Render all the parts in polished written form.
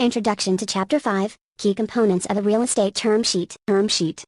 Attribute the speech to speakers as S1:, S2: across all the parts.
S1: Introduction to Chapter 5, Key Components of a Real Estate Term Sheet.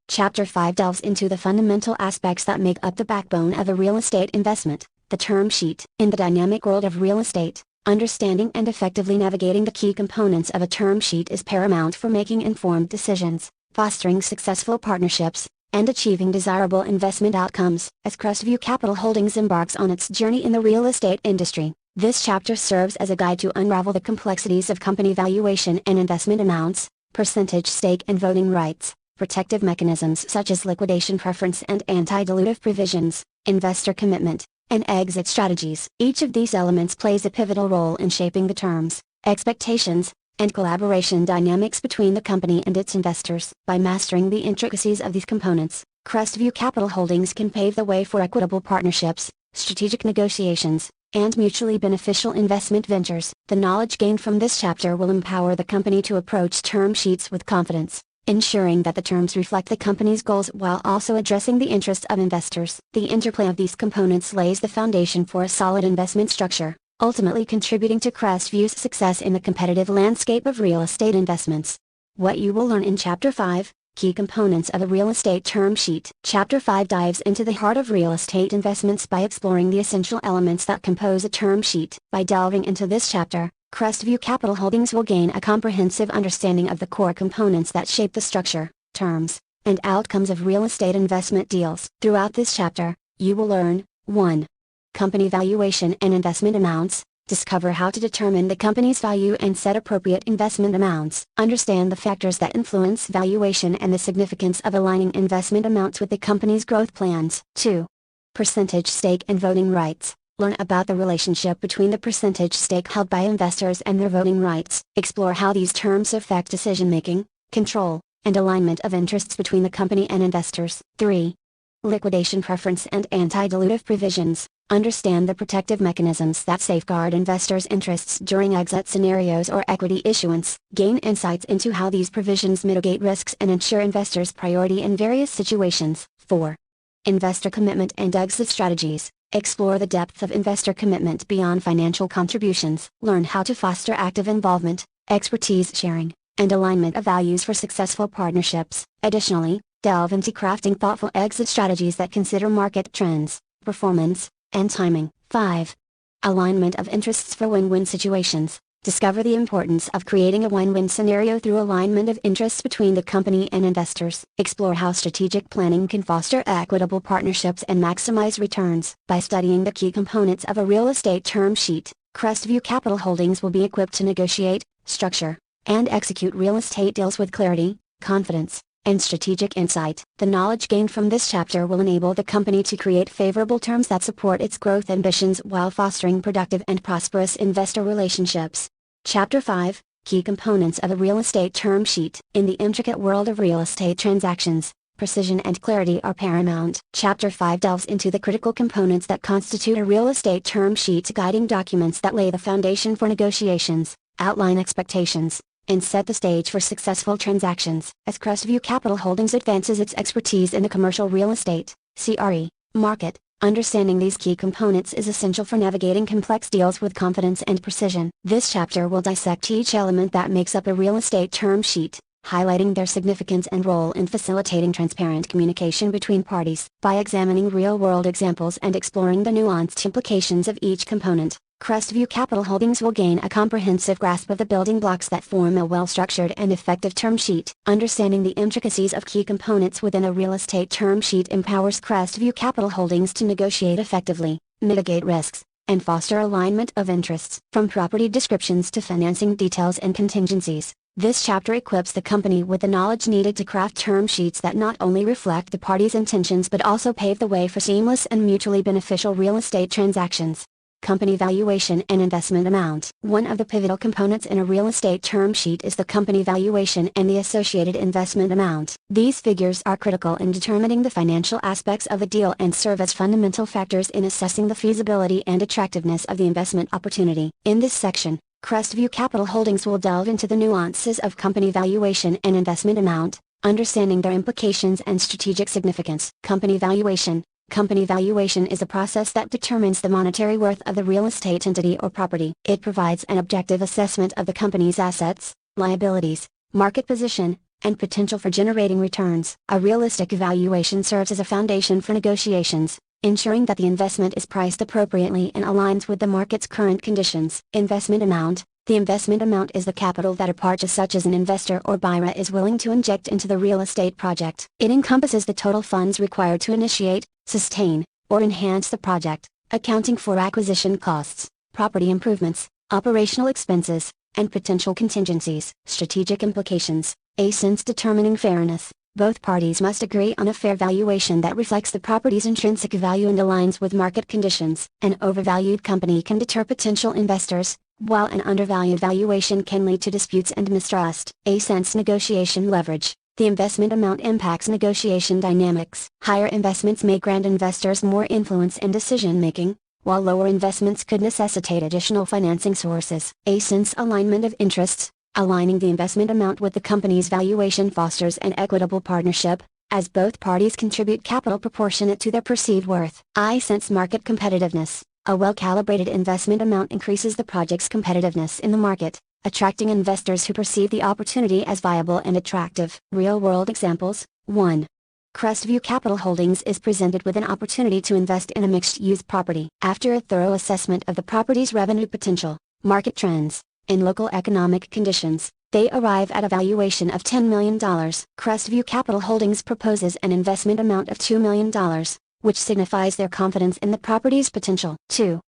S1: Chapter 5 delves into the fundamental aspects that make up the backbone of a real estate investment, the term sheet. In the dynamic world of real estate, understanding and effectively navigating the key components of a term sheet is paramount for making informed decisions, fostering successful partnerships, and achieving desirable investment outcomes. As Crestview Capital Holdings embarks on its journey in the real estate industry, this chapter serves as a guide to unravel the complexities of company valuation and investment amounts, percentage stake and voting rights, protective mechanisms such as liquidation preference and anti-dilutive provisions, investor commitment, and exit strategies. Each of these elements plays a pivotal role in shaping the terms, expectations, and collaboration dynamics between the company and its investors. By mastering the intricacies of these components, Crestview Capital Holdings can pave the way for equitable partnerships, strategic negotiations, and mutually beneficial investment ventures. The knowledge gained from this chapter will empower the company to approach term sheets with confidence, ensuring that the terms reflect the company's goals while also addressing the interests of investors. The interplay of these components lays the foundation for a solid investment structure, ultimately contributing to Crestview's success in the competitive landscape of real estate investments. What you will learn in Chapter 5, Key Components of a Real Estate Term Sheet. Chapter 5 dives into the heart of real estate investments by exploring the essential elements that compose a term sheet. By delving into this chapter, Crestview Capital Holdings will gain a comprehensive understanding of the core components that shape the structure, terms, and outcomes of real estate investment deals. Throughout this chapter, you will learn 1. Company valuation and investment amounts. Discover how to determine the company's value and set appropriate investment amounts. Understand the factors that influence valuation and the significance of aligning investment amounts with the company's growth plans. 2. Percentage stake and voting rights. Learn about the relationship between the percentage stake held by investors and their voting rights. Explore how these terms affect decision-making, control, and alignment of interests between the company and investors. 3. Liquidation preference and anti-dilutive provisions. Understand the protective mechanisms that safeguard investors' interests during exit scenarios or equity issuance. Gain insights into how these provisions mitigate risks and ensure investors' priority in various situations. 4. Investor commitment and exit strategies. Explore the depth of investor commitment beyond financial contributions. Learn how to foster active involvement, expertise sharing, and alignment of values for successful partnerships. Additionally, delve into crafting thoughtful exit strategies that consider market trends, performance, and timing. 5. Alignment of interests for win-win situations. Discover the importance of creating a win-win scenario through alignment of interests between the company and investors. Explore how strategic planning can foster equitable partnerships and maximize returns. By studying the key components of a real estate term sheet, Crestview Capital Holdings will be equipped to negotiate, structure, and execute real estate deals with clarity, confidence, and strategic insight. The knowledge gained from this chapter will enable the company to create favorable terms that support its growth ambitions while fostering productive and prosperous investor relationships. Chapter 5, Key Components of a Real Estate Term Sheet. In the intricate world of real estate transactions, precision and clarity are paramount. Chapter 5 delves into the critical components that constitute a real estate term sheet, guiding documents that lay the foundation for negotiations, outline expectations, and set the stage for successful transactions. As Crestview Capital Holdings advances its expertise in the commercial real estate (CRE) market, understanding these key components is essential for navigating complex deals with confidence and precision. This chapter will dissect each element that makes up a real estate term sheet, highlighting their significance and role in facilitating transparent communication between parties. By examining real-world examples and exploring the nuanced implications of each component, Crestview Capital Holdings will gain a comprehensive grasp of the building blocks that form a well-structured and effective term sheet. Understanding the intricacies of key components within a real estate term sheet empowers Crestview Capital Holdings to negotiate effectively, mitigate risks, and foster alignment of interests. From property descriptions to financing details and contingencies, this chapter equips the company with the knowledge needed to craft term sheets that not only reflect the parties' intentions but also pave the way for seamless and mutually beneficial real estate transactions. Company valuation and investment amount. One of the pivotal components in a real estate term sheet is the company valuation and the associated investment amount. These figures are critical in determining the financial aspects of a deal and serve as fundamental factors in assessing the feasibility and attractiveness of the investment opportunity. In this section, Crestview Capital Holdings will delve into the nuances of company valuation and investment amount, understanding their implications and strategic significance. Company valuation. Company valuation is a process that determines the monetary worth of the real estate entity or property. It provides an objective assessment of the company's assets, liabilities, market position, and potential for generating returns. A realistic evaluation serves as a foundation for negotiations, ensuring that the investment is priced appropriately and aligns with the market's current conditions. Investment amount. The investment amount is the capital that a party such as an investor or buyer is willing to inject into the real estate project. It encompasses the total funds required to initiate, sustain, or enhance the project, accounting for acquisition costs, property improvements, operational expenses, and potential contingencies. Strategic implications. Since determining fairness, both parties must agree on a fair valuation that reflects the property's intrinsic value and aligns with market conditions. An overvalued company can deter potential investors, while an undervalued valuation can lead to disputes and mistrust. Since negotiation leverage. The investment amount impacts negotiation dynamics. Higher investments may grant investors more influence in decision-making, while lower investments could necessitate additional financing sources. Since alignment of interests. Aligning the investment amount with the company's valuation fosters an equitable partnership, as both parties contribute capital proportionate to their perceived worth. Since market competitiveness. A well-calibrated investment amount increases the project's competitiveness in the market, attracting investors who perceive the opportunity as viable and attractive. Real-world examples. 1. Crestview Capital Holdings is presented with an opportunity to invest in a mixed-use property. After a thorough assessment of the property's revenue potential, market trends, and local economic conditions, they arrive at a valuation of $10 million. Crestview Capital Holdings proposes an investment amount of $2 million, which signifies their confidence in the property's potential. 2.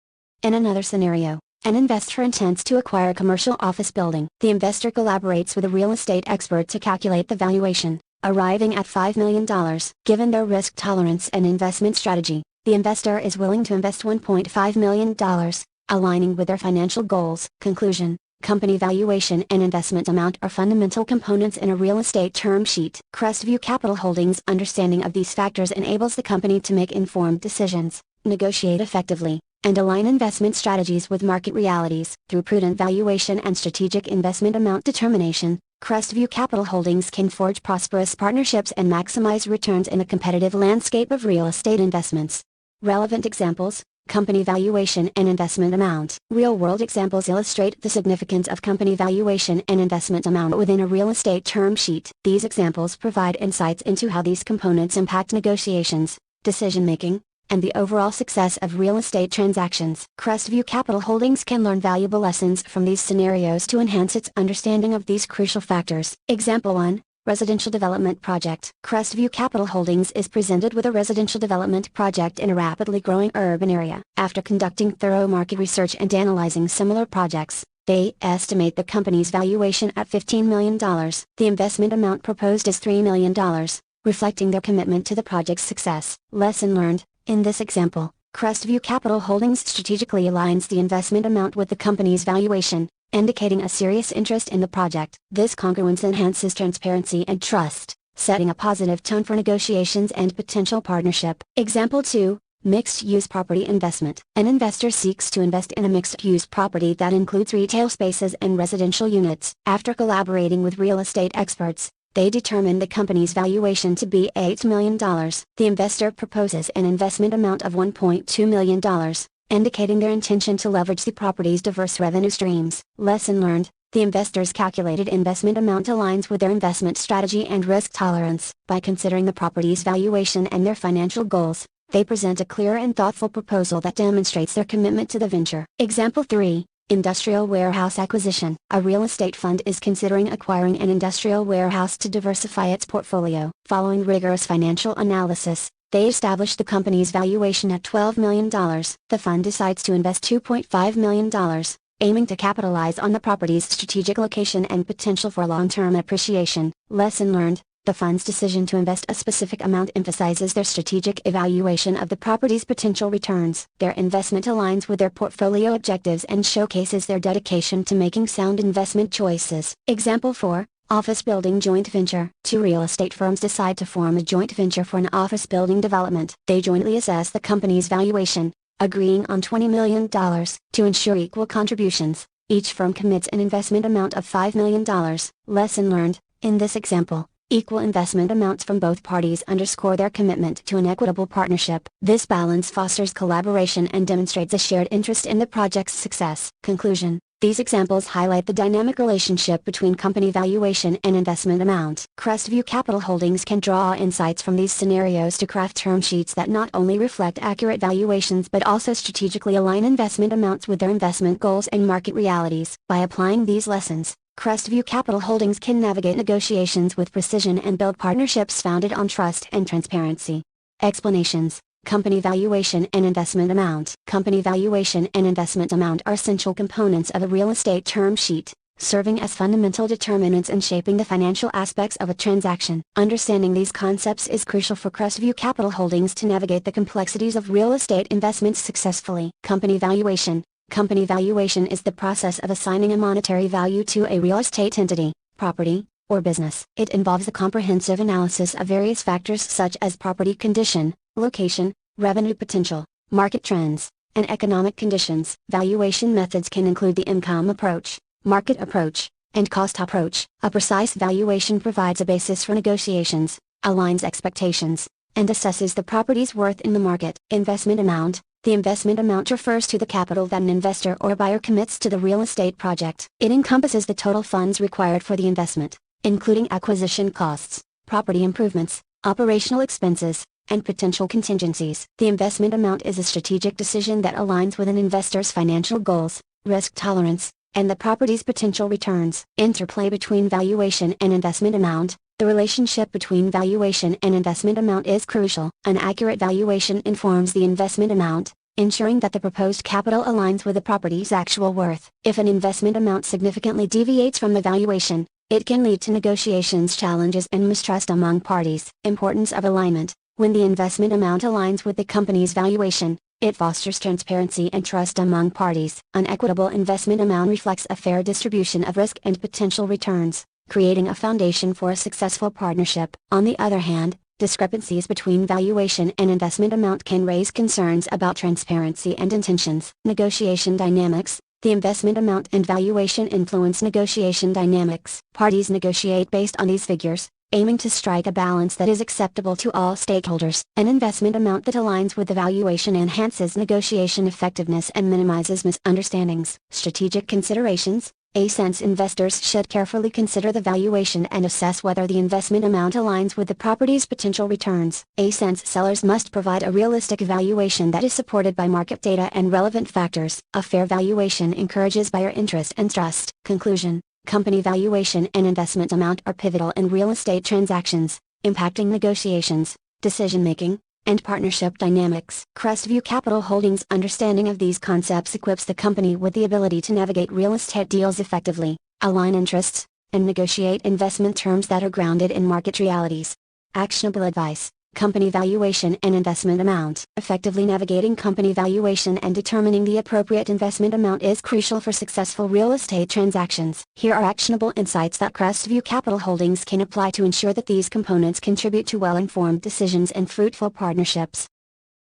S1: In another scenario, an investor intends to acquire a commercial office building. The investor collaborates with a real estate expert to calculate the valuation, arriving at $5 million. Given their risk tolerance and investment strategy, the investor is willing to invest $1.5 million, aligning with their financial goals. Conclusion. Company valuation and investment amount are fundamental components in a real estate term sheet. Crestview Capital Holdings' understanding of these factors enables the company to make informed decisions, negotiate effectively, and align investment strategies with market realities. Through prudent valuation and strategic investment amount determination, Crestview Capital Holdings can forge prosperous partnerships and maximize returns in the competitive landscape of real estate investments. Relevant examples. Company valuation and investment amount. Real-world examples illustrate the significance of company valuation and investment amount within a real estate term sheet. These examples provide insights into how these components impact negotiations, decision-making, and the overall success of real estate transactions. Crestview Capital Holdings can learn valuable lessons from these scenarios to enhance its understanding of these crucial factors. Example 1. Residential Development Project. Crestview Capital Holdings is presented with a residential development project in a rapidly growing urban area. After conducting thorough market research and analyzing similar projects, they estimate the company's valuation at $15 million. The investment amount proposed is $3 million, reflecting their commitment to the project's success. Lesson learned. In this example, Crestview Capital Holdings strategically aligns the investment amount with the company's valuation, indicating a serious interest in the project. This congruence enhances transparency and trust, setting a positive tone for negotiations and potential partnership. Example 2. Mixed-use property investment. An investor seeks to invest in a mixed-use property that includes retail spaces and residential units. After collaborating with real estate experts, they determine the company's valuation to be $8 million. The investor proposes an investment amount of $1.2 million, indicating their intention to leverage the property's diverse revenue streams. Lesson learned. The investor's calculated investment amount aligns with their investment strategy and risk tolerance. By considering the property's valuation and their financial goals, they present a clear and thoughtful proposal that demonstrates their commitment to the venture. Example 3. Industrial warehouse acquisition. A real estate fund is considering acquiring an industrial warehouse to diversify its portfolio. Following rigorous financial analysis, they establish the company's valuation at $12 million. The fund decides to invest $2.5 million, aiming to capitalize on the property's strategic location and potential for long-term appreciation. Lesson learned. The fund's decision to invest a specific amount emphasizes their strategic evaluation of the property's potential returns. Their investment aligns with their portfolio objectives and showcases their dedication to making sound investment choices. Example 4. Office building joint venture. Two real estate firms decide to form a joint venture for an office building development. They jointly assess the company's valuation, agreeing on $20 million. To ensure equal contributions, each firm commits an investment amount of $5 million. Lesson learned. In this example, equal investment amounts from both parties underscore their commitment to an equitable partnership. This balance fosters collaboration and demonstrates a shared interest in the project's success. Conclusion. These examples highlight the dynamic relationship between company valuation and investment amount. Crestview Capital Holdings can draw insights from these scenarios to craft term sheets that not only reflect accurate valuations but also strategically align investment amounts with their investment goals and market realities. By applying these lessons, Crestview Capital Holdings can navigate negotiations with precision and build partnerships founded on trust and transparency. Explanations. Company valuation and investment amount. Company valuation and investment amount are essential components of a real estate term sheet, serving as fundamental determinants in shaping the financial aspects of a transaction. Understanding these concepts is crucial for Crestview Capital Holdings to navigate the complexities of real estate investments successfully. Company valuation. Company valuation is the process of assigning a monetary value to a real estate entity, property, or business. It involves a comprehensive analysis of various factors such as property condition, location, revenue potential, market trends, and economic conditions. Valuation methods can include the income approach, market approach, and cost approach. A precise valuation provides a basis for negotiations, aligns expectations, and assesses the property's worth in the market. Investment amount. The investment amount refers to the capital that an investor or buyer commits to the real estate project. It encompasses the total funds required for the investment, including acquisition costs, property improvements, operational expenses, and potential contingencies. The investment amount is a strategic decision that aligns with an investor's financial goals, risk tolerance, and the property's potential returns. Interplay between valuation and investment amount. The relationship between valuation and investment amount is crucial. An accurate valuation informs the investment amount, ensuring that the proposed capital aligns with the property's actual worth. If an investment amount significantly deviates from the valuation, it can lead to negotiations challenges and mistrust among parties. Importance of alignment. When the investment amount aligns with the company's valuation, it fosters transparency and trust among parties. An equitable investment amount reflects a fair distribution of risk and potential returns, creating a foundation for a successful partnership. On the other hand, discrepancies between valuation and investment amount can raise concerns about transparency and intentions. Negotiation dynamics. The investment amount and valuation influence negotiation dynamics. Parties negotiate based on these figures, aiming to strike a balance that is acceptable to all stakeholders. An investment amount that aligns with the valuation enhances negotiation effectiveness and minimizes misunderstandings. Strategic considerations. Since investors should carefully consider the valuation and assess whether the investment amount aligns with the property's potential returns. Since sellers must provide a realistic valuation that is supported by market data and relevant factors. A fair valuation encourages buyer interest and trust. Conclusion. Company valuation and investment amount are pivotal in real estate transactions, impacting negotiations, decision-making, and partnership dynamics. Crestview Capital Holdings' understanding of these concepts equips the company with the ability to navigate real estate deals effectively, align interests, and negotiate investment terms that are grounded in market realities. Actionable advice. Company valuation and investment amount. Effectively navigating company valuation and determining the appropriate investment amount is crucial for successful real estate transactions. Here are actionable insights that Crestview Capital Holdings can apply to ensure that these components contribute to well-informed decisions and fruitful partnerships.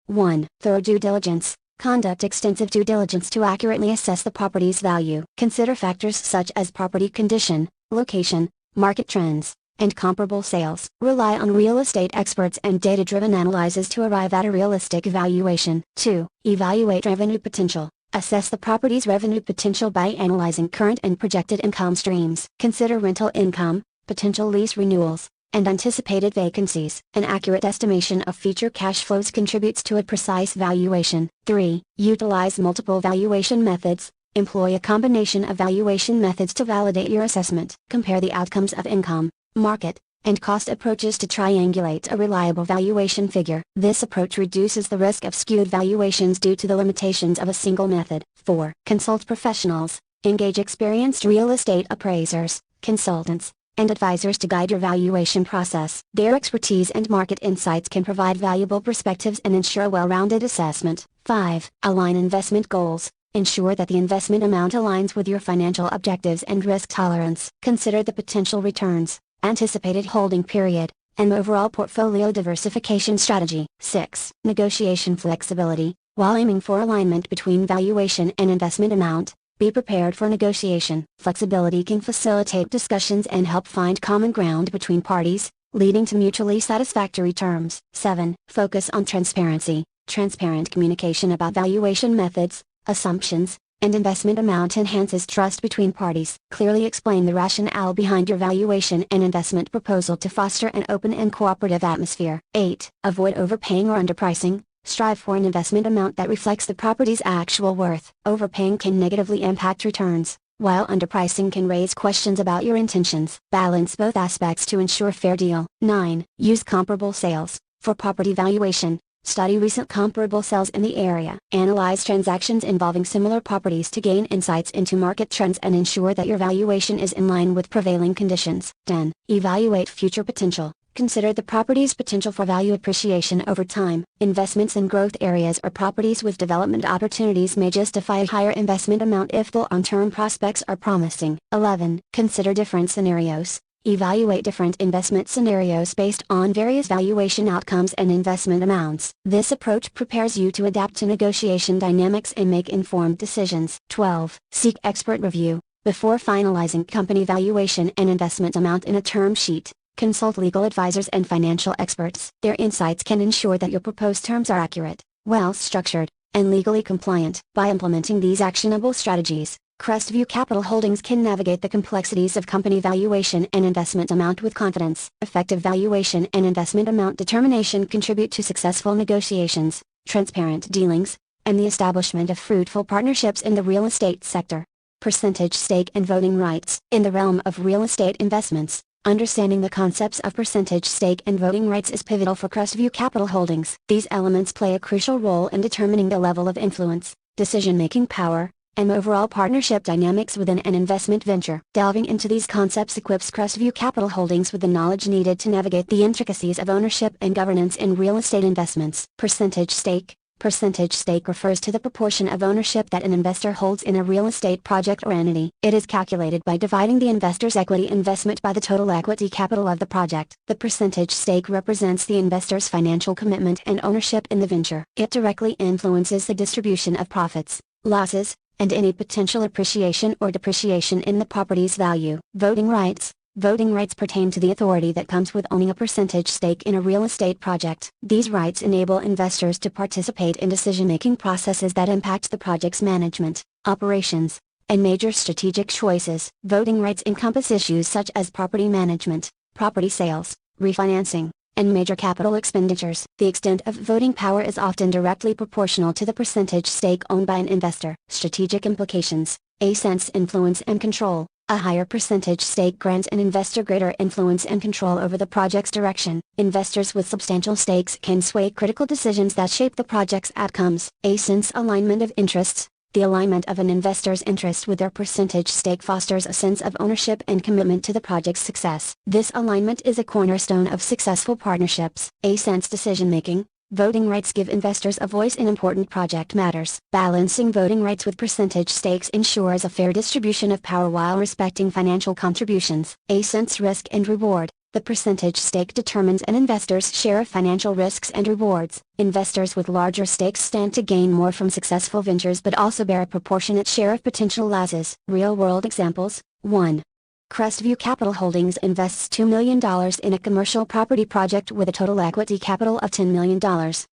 S1: 1. Thorough due diligence. Conduct extensive due diligence to accurately assess the property's value. Consider factors such as property condition, location, market trends, and comparable sales. Rely on real estate experts and data-driven analyses to arrive at a realistic valuation. 2. Evaluate revenue potential. Assess the property's revenue potential by analyzing current and projected income streams. Consider rental income, potential lease renewals, and anticipated vacancies. An accurate estimation of future cash flows contributes to a precise valuation. 3. Utilize multiple valuation methods. Employ a combination of valuation methods to validate your assessment. Compare the outcomes of income, market, and cost approaches to triangulate a reliable valuation figure. This approach reduces the risk of skewed valuations due to the limitations of a single method. 4. Consult professionals. Engage experienced real estate appraisers, consultants, and advisors to guide your valuation process. Their expertise and market insights can provide valuable perspectives and ensure a well-rounded assessment. 5. Align investment goals. Ensure that the investment amount aligns with your financial objectives and risk tolerance. Consider the potential returns, anticipated holding period, and overall portfolio diversification strategy. 6. Negotiation flexibility. While aiming for alignment between valuation and investment amount, be prepared for negotiation. Flexibility can facilitate discussions and help find common ground between parties, leading to mutually satisfactory terms. 7. Focus on transparency. Transparent communication about valuation methods, assumptions, and investment amount enhances trust between parties. Clearly explain the rationale behind your valuation and investment proposal to foster an open and cooperative atmosphere. 8. Avoid overpaying or underpricing. Strive for an investment amount that reflects the property's actual worth. Overpaying can negatively impact returns, while underpricing can raise questions about your intentions. Balance both aspects to ensure fair deal. 9. Use comparable sales. For property valuation, study recent comparable sales in the area. Analyze transactions involving similar properties to gain insights into market trends and ensure that your valuation is in line with prevailing conditions. 10. Evaluate future potential. Consider the property's potential for value appreciation over time. Investments in growth areas or properties with development opportunities may justify a higher investment amount if the long-term prospects are promising. 11. Consider different scenarios. Evaluate different investment scenarios based on various valuation outcomes and investment amounts. This approach prepares you to adapt to negotiation dynamics and make informed decisions. 12. Seek expert review. Before finalizing company valuation and investment amount in a term sheet, consult legal advisors and financial experts. Their insights can ensure that your proposed terms are accurate, well-structured, and legally compliant. By implementing these actionable strategies, Crestview Capital Holdings can navigate the complexities of company valuation and investment amount with confidence. Effective valuation and investment amount determination contribute to successful negotiations, transparent dealings, and the establishment of fruitful partnerships in the real estate sector. Percentage stake and voting rights. In the realm of real estate investments, understanding the concepts of percentage stake and voting rights is pivotal for Crestview Capital Holdings. These elements play a crucial role in determining the level of influence, decision-making power, and overall partnership dynamics within an investment venture. Delving into these concepts equips Crestview Capital Holdings with the knowledge needed to navigate the intricacies of ownership and governance in real estate investments. Percentage stake. Percentage stake refers to the proportion of ownership that an investor holds in a real estate project or entity. It is calculated by dividing the investor's equity investment by the total equity capital of the project. The percentage stake represents the investor's financial commitment and ownership in the venture. It directly influences the distribution of profits, losses, and any potential appreciation or depreciation in the property's value. Voting rights. Voting rights pertain to the authority that comes with owning a percentage stake in a real estate project. These rights enable investors to participate in decision-making processes that impact the project's management, operations, and major strategic choices. Voting rights encompass issues such as property management, property sales, refinancing, and major capital expenditures. The extent of voting power is often directly proportional to the percentage stake owned by an investor. Strategic implications. A sense influence and control. A higher percentage stake grants an investor greater influence and control over the project's direction. Investors with substantial stakes can sway critical decisions that shape the project's outcomes. A sense alignment of interests. The alignment of an investor's interest with their percentage stake fosters a sense of ownership and commitment to the project's success. This alignment is a cornerstone of successful partnerships. A sense decision-making. Voting rights give investors a voice in important project matters. Balancing voting rights with percentage stakes ensures a fair distribution of power while respecting financial contributions. A sense risk and reward. The percentage stake determines an investor's share of financial risks and rewards. Investors with larger stakes stand to gain more from successful ventures but also bear a proportionate share of potential losses. Real-world examples. 1. Crestview Capital Holdings invests $2 million in a commercial property project with a total equity capital of $10 million.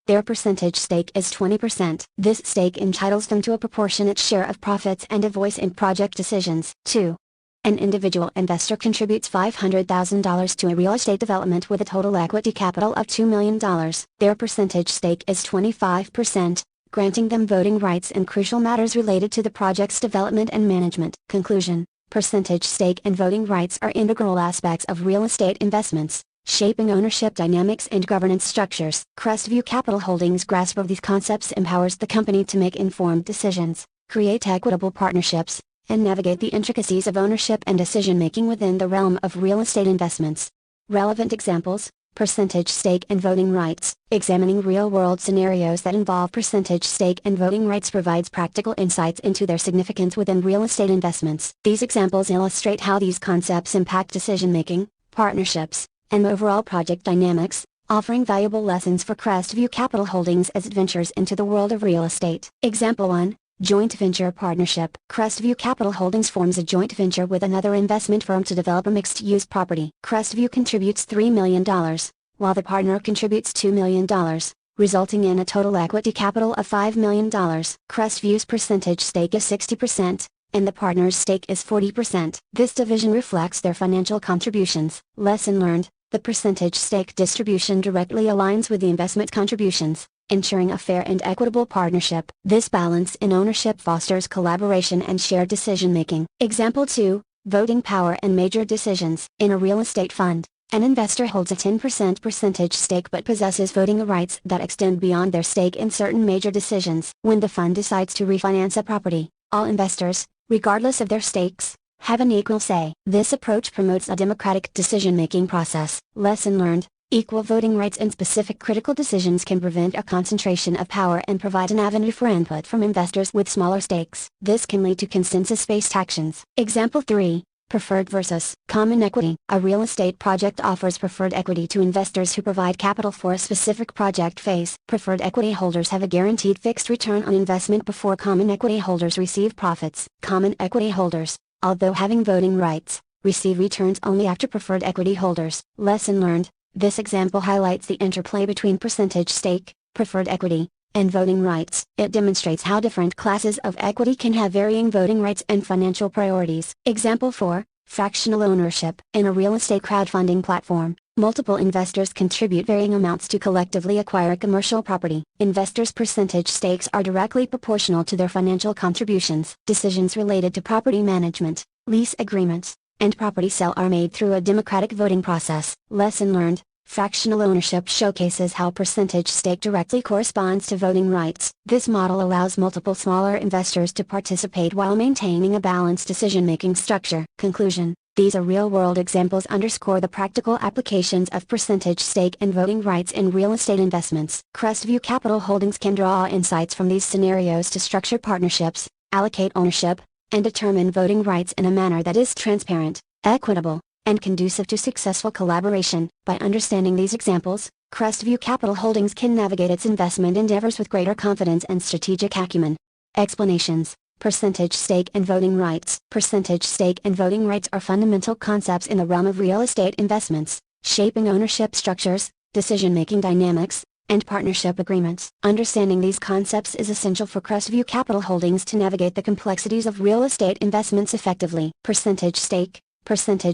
S1: Their percentage stake is 20%. This stake entitles them to a proportionate share of profits and a voice in project decisions. 2. An individual investor contributes $500,000 to a real estate development with a total equity capital of $2 million. Their percentage stake is 25%, granting them voting rights in crucial matters related to the project's development and management. Conclusion. Percentage stake and voting rights are integral aspects of real estate investments, shaping ownership dynamics and governance structures. Crestview Capital Holdings' grasp of these concepts empowers the company to make informed decisions, create equitable partnerships, and navigate the intricacies of ownership and decision-making within the realm of real estate investments. Relevant examples: percentage stake and voting rights. Examining real-world scenarios that involve percentage stake and voting rights provides practical insights into their significance within real estate investments. These examples illustrate how these concepts impact decision-making, partnerships, and overall project dynamics, offering valuable lessons for Crestview Capital Holdings as it ventures into the world of real estate. Example 1. Joint Venture Partnership. Crestview Capital Holdings forms a joint venture with another investment firm to develop a mixed-use property. Crestview contributes $3 million, while the partner contributes $2 million. resulting in a total equity capital of $5 million. Crestview's percentage stake is 60%, and the partner's stake is 40%. This division reflects their financial contributions. Lesson learned: the percentage stake distribution directly aligns with the investment contributions, ensuring a fair and equitable partnership. This balance in ownership fosters collaboration and shared decision-making. Example 2, voting power and major decisions. In a real estate fund, an investor holds a 10% percentage stake but possesses voting rights that extend beyond their stake in certain major decisions. When the fund decides to refinance a property, all investors, regardless of their stakes, have an equal say. This approach promotes a democratic decision-making process. Lesson learned: equal voting rights in specific critical decisions can prevent a concentration of power and provide an avenue for input from investors with smaller stakes. This can lead to consensus-based actions. Example 3. Preferred versus common equity. A real estate project offers preferred equity to investors who provide capital for a specific project phase. Preferred equity holders have a guaranteed fixed return on investment before common equity holders receive profits. Common equity holders, although having voting rights, receive returns only after preferred equity holders. Lesson learned: this example highlights the interplay between percentage stake, preferred equity, and voting rights. It demonstrates how different classes of equity can have varying voting rights and financial priorities. Example 4, fractional ownership. In a real estate crowdfunding platform, multiple investors contribute varying amounts to collectively acquire a commercial property. Investors' percentage stakes are directly proportional to their financial contributions. Decisions related to property management, lease agreements, and property sale are made through a democratic voting process. Lesson learned: fractional ownership showcases how percentage stake directly corresponds to voting rights. This model allows multiple smaller investors to participate while maintaining a balanced decision-making structure. Conclusion: these real-world examples underscore the practical applications of percentage stake and voting rights in real estate investments. Crestview Capital Holdings can draw insights from these scenarios to structure partnerships, allocate ownership, and determine voting rights in a manner that is transparent, equitable, and conducive to successful collaboration. By understanding these examples, Crestview Capital Holdings can navigate its investment endeavors with greater confidence and strategic acumen. Explanations: percentage stake and voting rights. Percentage stake and voting rights are fundamental concepts in the realm of real estate investments, shaping ownership structures, decision-making dynamics, and partnership agreements. Understanding these concepts is essential for Crestview Capital Holdings to navigate the complexities of real estate investments effectively. Percentage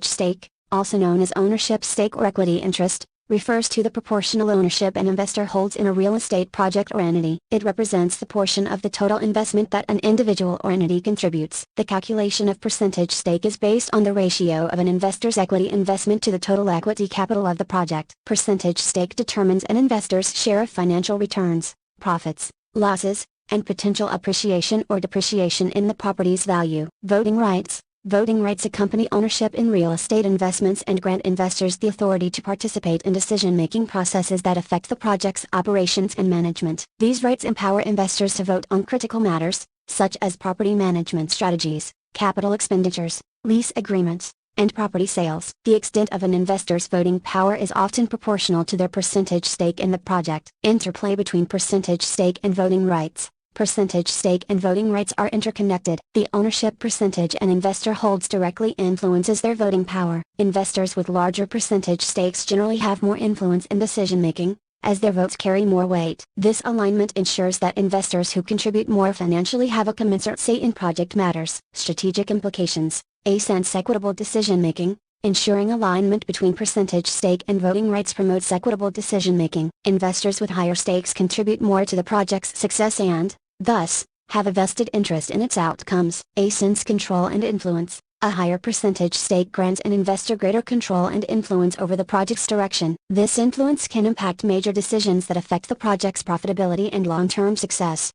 S1: stake, also known as ownership stake or equity interest, refers to the proportional ownership an investor holds in a real estate project or entity. It represents the portion of the total investment that an individual or entity contributes. The calculation of percentage stake is based on the ratio of an investor's equity investment to the total equity capital of the project. Percentage stake determines an investor's share of financial returns, profits, losses, and potential appreciation or depreciation in the property's value. Voting rights. Voting rights accompany ownership in real estate investments and grant investors the authority to participate in decision-making processes that affect the project's operations and management. These rights empower investors to vote on critical matters, such as property management strategies, capital expenditures, lease agreements, and property sales. The extent of an investor's voting power is often proportional to their percentage stake in the project. Interplay between percentage stake and voting rights. Percentage stake and voting rights are interconnected. The ownership percentage an investor holds directly influences their voting power. Investors with larger percentage stakes generally have more influence in decision-making, as their votes carry more weight. This alignment ensures that investors who contribute more financially have a commensurate say in project matters. Strategic implications. Equitable decision-making. Ensuring alignment between percentage stake and voting rights promotes equitable decision-making. Investors with higher stakes contribute more to the project's success and, thus, have a vested interest in its outcomes. Control and influence. A higher percentage stake grants an investor greater control and influence over the project's direction. This influence can impact major decisions that affect the project's profitability and long-term success.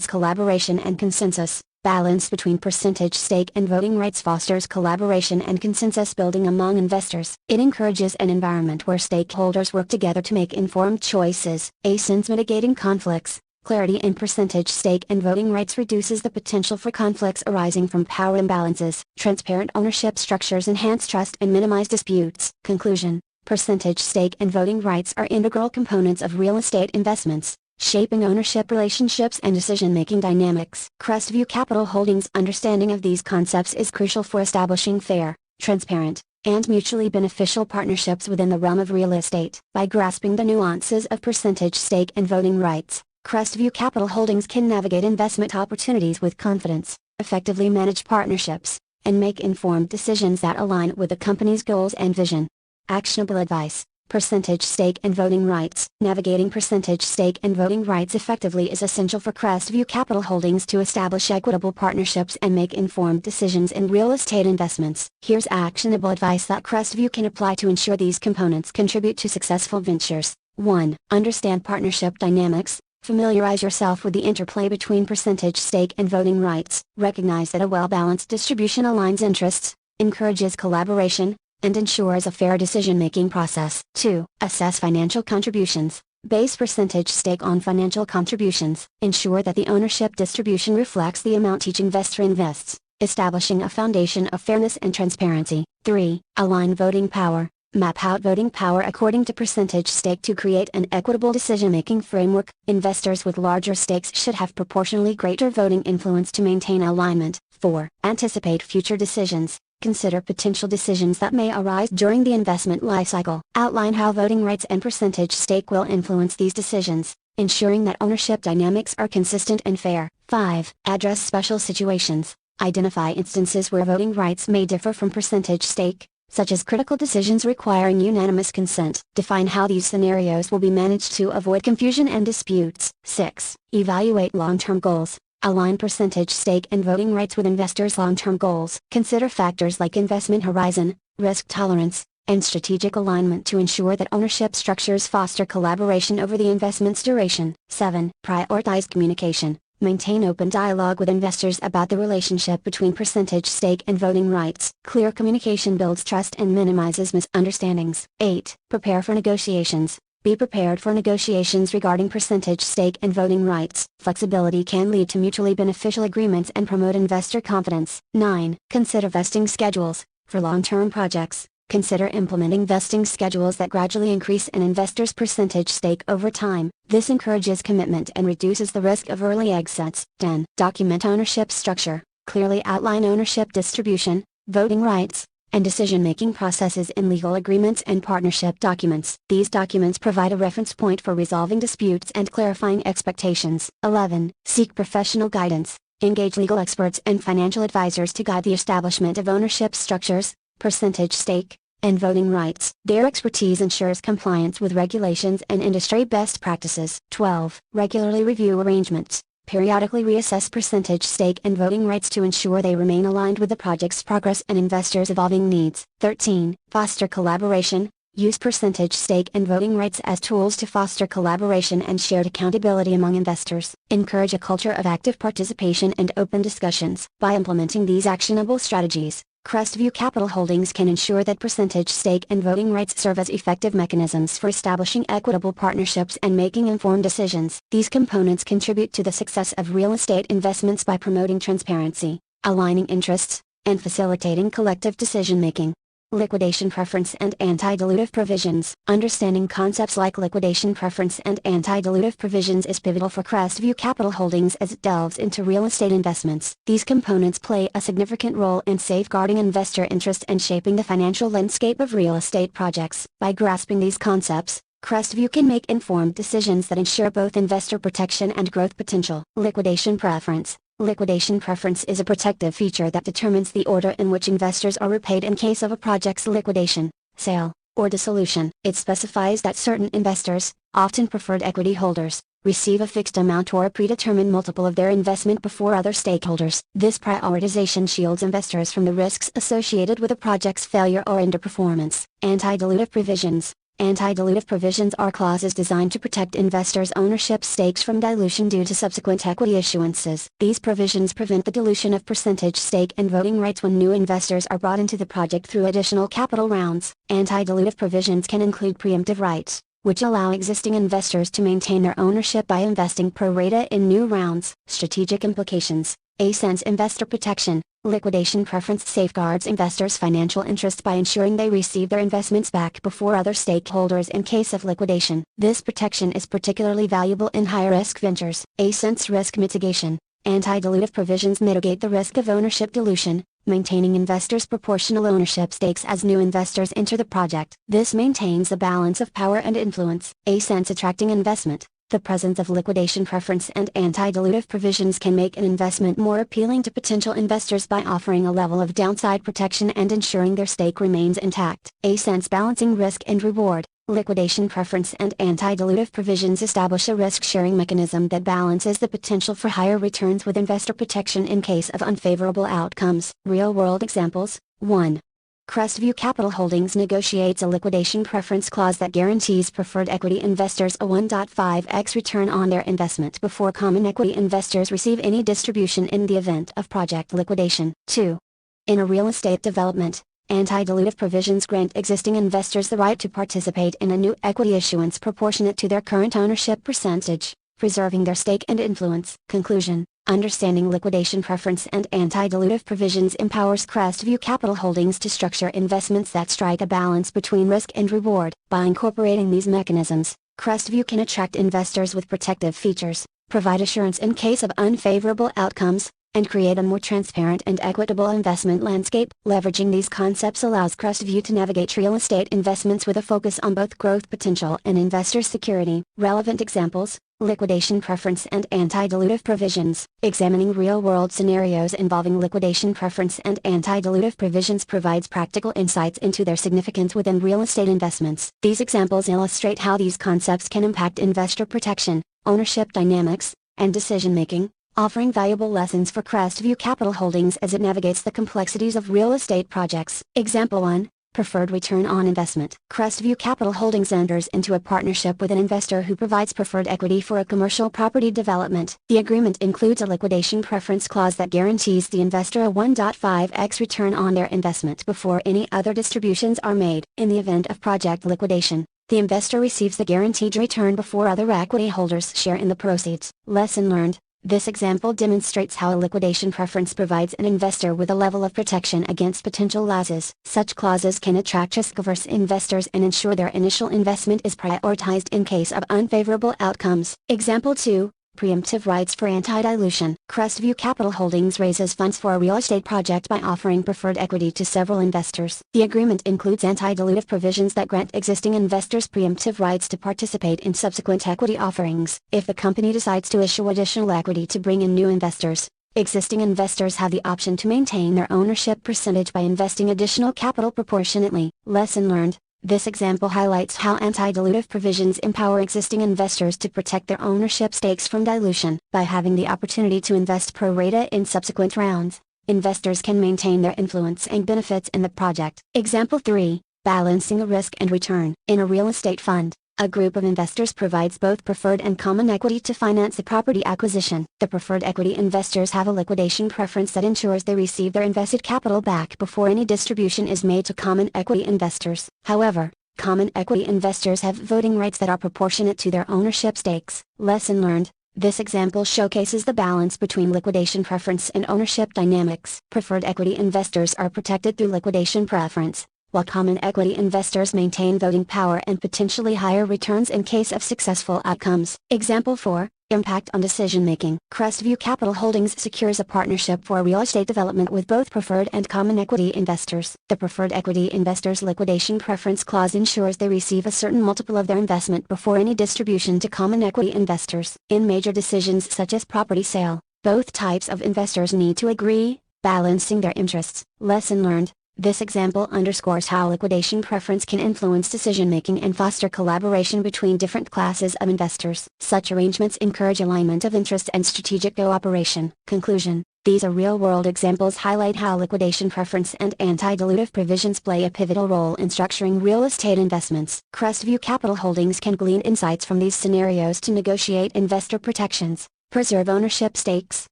S1: Collaboration and consensus. Balance between percentage stake and voting rights fosters collaboration and consensus building among investors. It encourages an environment where stakeholders work together to make informed choices. Mitigating conflicts. Clarity in percentage stake and voting rights reduces the potential for conflicts arising from power imbalances. Transparent ownership structures enhance trust and minimize disputes. Conclusion. Percentage stake and voting rights are integral components of real estate investments, shaping ownership relationships and decision-making dynamics. Crestview Capital Holdings' understanding of these concepts is crucial for establishing fair, transparent, and mutually beneficial partnerships within the realm of real estate. By grasping the nuances of percentage stake and voting rights, Crestview Capital Holdings can navigate investment opportunities with confidence, effectively manage partnerships, and make informed decisions that align with the company's goals and vision. Actionable advice: percentage stake and voting rights. Navigating percentage stake and voting rights effectively is essential for Crestview Capital Holdings to establish equitable partnerships and make informed decisions in real estate investments. Here's actionable advice that Crestview can apply to ensure these components contribute to successful ventures. 1. Understand partnership dynamics. Familiarize yourself with the interplay between percentage stake and voting rights. Recognize that a well-balanced distribution aligns interests, encourages collaboration, and ensures a fair decision-making process. 2. Assess financial contributions. Base percentage stake on financial contributions. Ensure that the ownership distribution reflects the amount each investor invests, establishing a foundation of fairness and transparency. 3. Align voting power. Map out voting power according to percentage stake to create an equitable decision-making framework. Investors with larger stakes should have proportionally greater voting influence to maintain alignment. 4. Anticipate future decisions. Consider potential decisions that may arise during the investment lifecycle. Outline how voting rights and percentage stake will influence these decisions, ensuring that ownership dynamics are consistent and fair. 5. Address special situations. Identify instances where voting rights may differ from percentage stake, such as critical decisions requiring unanimous consent. Define how these scenarios will be managed to avoid confusion and disputes. 6. Evaluate long-term goals. Align percentage stake and voting rights with investors' long-term goals. Consider factors like investment horizon, risk tolerance, and strategic alignment to ensure that ownership structures foster collaboration over the investment's duration. 7. Prioritize communication. Maintain open dialogue with investors about the relationship between percentage stake and voting rights. Clear communication builds trust and minimizes misunderstandings. 8. Prepare for negotiations. Be prepared for negotiations regarding percentage stake and voting rights. Flexibility can lead to mutually beneficial agreements and promote investor confidence. 9. Consider vesting schedules. For long-term projects, consider implementing vesting schedules that gradually increase an investor's percentage stake over time. This encourages commitment and reduces the risk of early exits. 10. Document ownership structure. Clearly outline ownership distribution, voting rights, and decision-making processes in legal agreements and partnership documents. These documents provide a reference point for resolving disputes and clarifying expectations. 11. Seek professional guidance. Engage legal experts and financial advisors to guide the establishment of ownership structures, percentage stake, and voting rights. Their expertise ensures compliance with regulations and industry best practices. 12. Regularly review arrangements. Periodically reassess percentage stake and voting rights to ensure they remain aligned with the project's progress and investors' evolving needs. 13. Foster collaboration. Use percentage stake and voting rights as tools to foster collaboration and shared accountability among investors. Encourage a culture of active participation and open discussions. By implementing these actionable strategies, Crestview Capital Holdings can ensure that percentage stake and voting rights serve as effective mechanisms for establishing equitable partnerships and making informed decisions. These components contribute to the success of real estate investments by promoting transparency, aligning interests, and facilitating collective decision-making. Liquidation preference and anti-dilutive provisions. Understanding concepts like liquidation preference and anti-dilutive provisions is pivotal for Crestview Capital Holdings as it delves into real estate investments. These components play a significant role in safeguarding investor interest and shaping the financial landscape of real estate projects. By grasping these concepts, Crestview can make informed decisions that ensure both investor protection and growth potential. Liquidation preference. Liquidation preference is a protective feature that determines the order in which investors are repaid in case of a project's liquidation, sale, or dissolution. It specifies that certain investors, often preferred equity holders, receive a fixed amount or a predetermined multiple of their investment before other stakeholders. This prioritization shields investors from the risks associated with a project's failure or underperformance. Anti-dilutive provisions. Anti-dilutive provisions are clauses designed to protect investors' ownership stakes from dilution due to subsequent equity issuances. These provisions prevent the dilution of percentage stake and voting rights when new investors are brought into the project through additional capital rounds. Anti-dilutive provisions can include preemptive rights, which allow existing investors to maintain their ownership by investing pro rata in new rounds. Strategic implications. A-sense investor protection. Liquidation preference safeguards investors' financial interest by ensuring they receive their investments back before other stakeholders in case of liquidation. This protection is particularly valuable in high-risk ventures. A-sense risk mitigation. Anti-dilutive provisions mitigate the risk of ownership dilution, maintaining investors' proportional ownership stakes as new investors enter the project. This maintains a balance of power and influence. A sense attracting investment. The presence of liquidation preference and anti-dilutive provisions can make an investment more appealing to potential investors by offering a level of downside protection and ensuring their stake remains intact. A sense balancing risk and reward. Liquidation preference and anti-dilutive provisions establish a risk-sharing mechanism that balances the potential for higher returns with investor protection in case of unfavorable outcomes. Real-world examples. 1. Crestview Capital Holdings negotiates a liquidation preference clause that guarantees preferred equity investors a 1.5x return on their investment before common equity investors receive any distribution in the event of project liquidation. 2. In a real estate development, anti-dilutive provisions grant existing investors the right to participate in a new equity issuance proportionate to their current ownership percentage, preserving their stake and influence. Conclusion. Understanding liquidation preference and anti-dilutive provisions empowers Crestview Capital Holdings to structure investments that strike a balance between risk and reward. By incorporating these mechanisms, Crestview can attract investors with protective features, provide assurance in case of unfavorable outcomes, and create a more transparent and equitable investment landscape. Leveraging these concepts allows Crestview to navigate real estate investments with a focus on both growth potential and investor security. Relevant examples. Liquidation preference and anti-dilutive provisions. Examining real-world scenarios involving liquidation preference and anti-dilutive provisions provides practical insights into their significance within real estate investments. These examples illustrate how these concepts can impact investor protection, ownership dynamics, and decision-making, offering valuable lessons for Crestview Capital Holdings as it navigates the complexities of real estate projects. Example 1. Preferred return on investment. Crestview Capital Holdings enters into a partnership with an investor who provides preferred equity for a commercial property development. The agreement includes a liquidation preference clause that guarantees the investor a 1.5x return on their investment before any other distributions are made. In the event of project liquidation, the investor receives the guaranteed return before other equity holders share in the proceeds. Lesson learned. This example demonstrates how a liquidation preference provides an investor with a level of protection against potential losses. Such clauses can attract risk-averse investors and ensure their initial investment is prioritized in case of unfavorable outcomes. Example 2. Preemptive rights for anti-dilution. Crestview Capital Holdings raises funds for a real estate project by offering preferred equity to several investors. The agreement includes anti-dilutive provisions that grant existing investors preemptive rights to participate in subsequent equity offerings. If the company decides to issue additional equity to bring in new investors, existing investors have the option to maintain their ownership percentage by investing additional capital proportionately. Lesson learned. This example highlights how anti-dilutive provisions empower existing investors to protect their ownership stakes from dilution. By having the opportunity to invest pro rata in subsequent rounds, investors can maintain their influence and benefits in the project. Example 3. Balancing the risk and return. In a real estate fund, a group of investors provides both preferred and common equity to finance the property acquisition. The preferred equity investors have a liquidation preference that ensures they receive their invested capital back before any distribution is made to common equity investors. However, common equity investors have voting rights that are proportionate to their ownership stakes. Lesson learned. This example showcases the balance between liquidation preference and ownership dynamics. Preferred equity investors are protected through liquidation preference, while common equity investors maintain voting power and potentially higher returns in case of successful outcomes. Example 4. Impact on decision-making. Crestview Capital Holdings secures a partnership for real estate development with both preferred and common equity investors. The preferred equity investors' liquidation preference clause ensures they receive a certain multiple of their investment before any distribution to common equity investors. In major decisions such as property sale, both types of investors need to agree, balancing their interests. Lesson learned. This example underscores how liquidation preference can influence decision-making and foster collaboration between different classes of investors. Such arrangements encourage alignment of interest and strategic cooperation. Conclusion. These real-world examples highlight how liquidation preference and anti-dilutive provisions play a pivotal role in structuring real estate investments. Crestview Capital Holdings can glean insights from these scenarios to negotiate investor protections, preserve ownership stakes,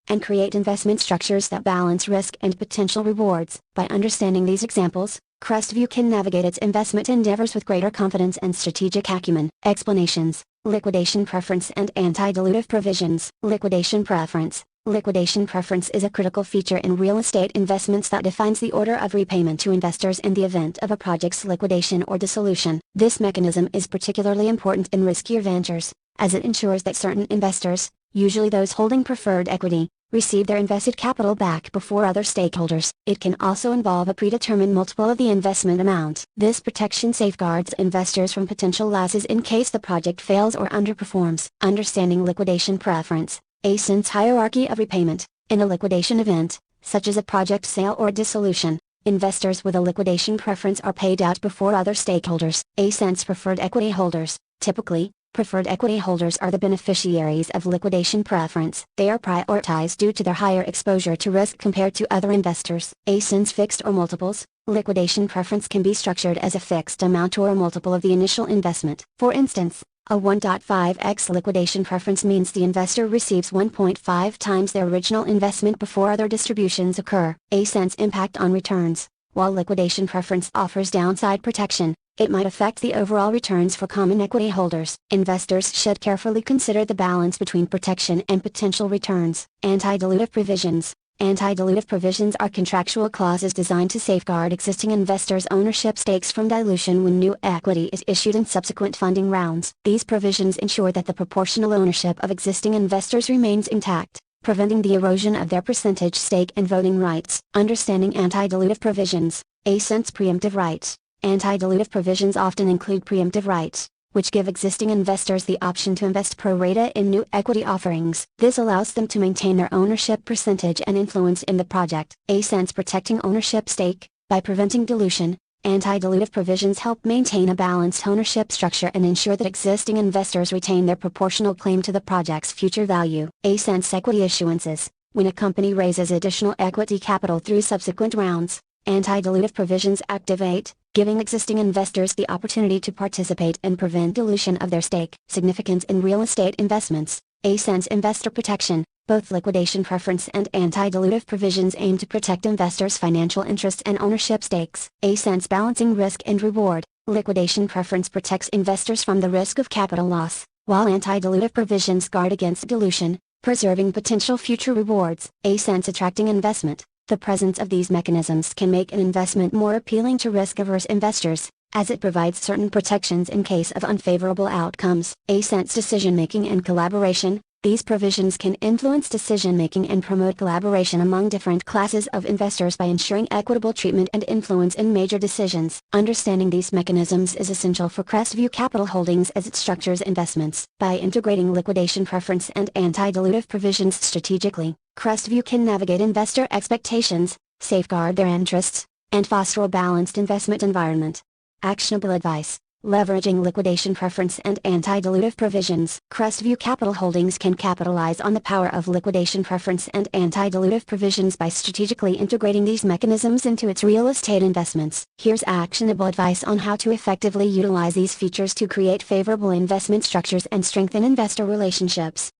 S1: and create investment structures that balance risk and potential rewards. By understanding these examples, Crestview can navigate its investment endeavors with greater confidence and strategic acumen. Explanations. Liquidation preference and anti-dilutive provisions. Liquidation preference. Liquidation preference is a critical feature in real estate investments that defines the order of repayment to investors in the event of a project's liquidation or dissolution. This mechanism is particularly important in riskier ventures, as it ensures that certain investors, usually those holding preferred equity, receive their invested capital back before other stakeholders. It can also involve a predetermined multiple of the investment amount. This protection safeguards investors from potential losses in case the project fails or underperforms. Understanding liquidation preference. ASIN's hierarchy of repayment. In a liquidation event, such as a project sale or dissolution, investors with a liquidation preference are paid out before other stakeholders. ASIN's preferred equity holders. Typically, preferred equity holders are the beneficiaries of liquidation preference. They are prioritized due to their higher exposure to risk compared to other investors. ASIN's fixed or multiples. Liquidation preference can be structured as a fixed amount or a multiple of the initial investment. For instance, a 1.5x liquidation preference means the investor receives 1.5 times their original investment before other distributions occur. ASIN's impact on returns. While liquidation preference offers downside protection, it might affect the overall returns for common equity holders. Investors should carefully consider the balance between protection and potential returns. Anti-dilutive provisions. Anti-dilutive provisions are contractual clauses designed to safeguard existing investors' ownership stakes from dilution when new equity is issued in subsequent funding rounds. These provisions ensure that the proportional ownership of existing investors remains intact, preventing the erosion of their percentage stake and voting rights. Understanding anti-dilutive provisions. ASIN's preemptive rights. Anti-dilutive provisions often include preemptive rights, which give existing investors the option to invest pro rata in new equity offerings. This allows them to maintain their ownership percentage and influence in the project. ASIN's protecting ownership stake. By preventing dilution, anti-dilutive provisions help maintain a balanced ownership structure and ensure that existing investors retain their proportional claim to the project's future value. ASIN's equity issuances. When a company raises additional equity capital through subsequent rounds, anti-dilutive provisions activate, giving existing investors the opportunity to participate and prevent dilution of their stake. Significance in real estate investments. ASIN's investor protection. Both liquidation preference and anti-dilutive provisions aim to protect investors' financial interests and ownership stakes. ASIN's balancing risk and reward. Liquidation preference protects investors from the risk of capital loss, while anti-dilutive provisions guard against dilution, preserving potential future rewards. ASIN's attracting investment. The presence of these mechanisms can make an investment more appealing to risk-averse investors, as it provides certain protections in case of unfavorable outcomes. ASIN's decision-making and collaboration. These provisions can influence decision-making and promote collaboration among different classes of investors by ensuring equitable treatment and influence in major decisions. Understanding these mechanisms is essential for Crestview Capital Holdings as it structures investments. By integrating liquidation preference and anti-dilutive provisions strategically, Crestview can navigate investor expectations, safeguard their interests, and foster a balanced investment environment. Actionable advice. Leveraging liquidation preference and anti-dilutive provisions. Crestview Capital Holdings can capitalize on the power of liquidation preference and anti-dilutive provisions by strategically integrating these mechanisms into its real estate investments. Here's actionable advice on how to effectively utilize these features to create favorable investment structures and strengthen investor relationships.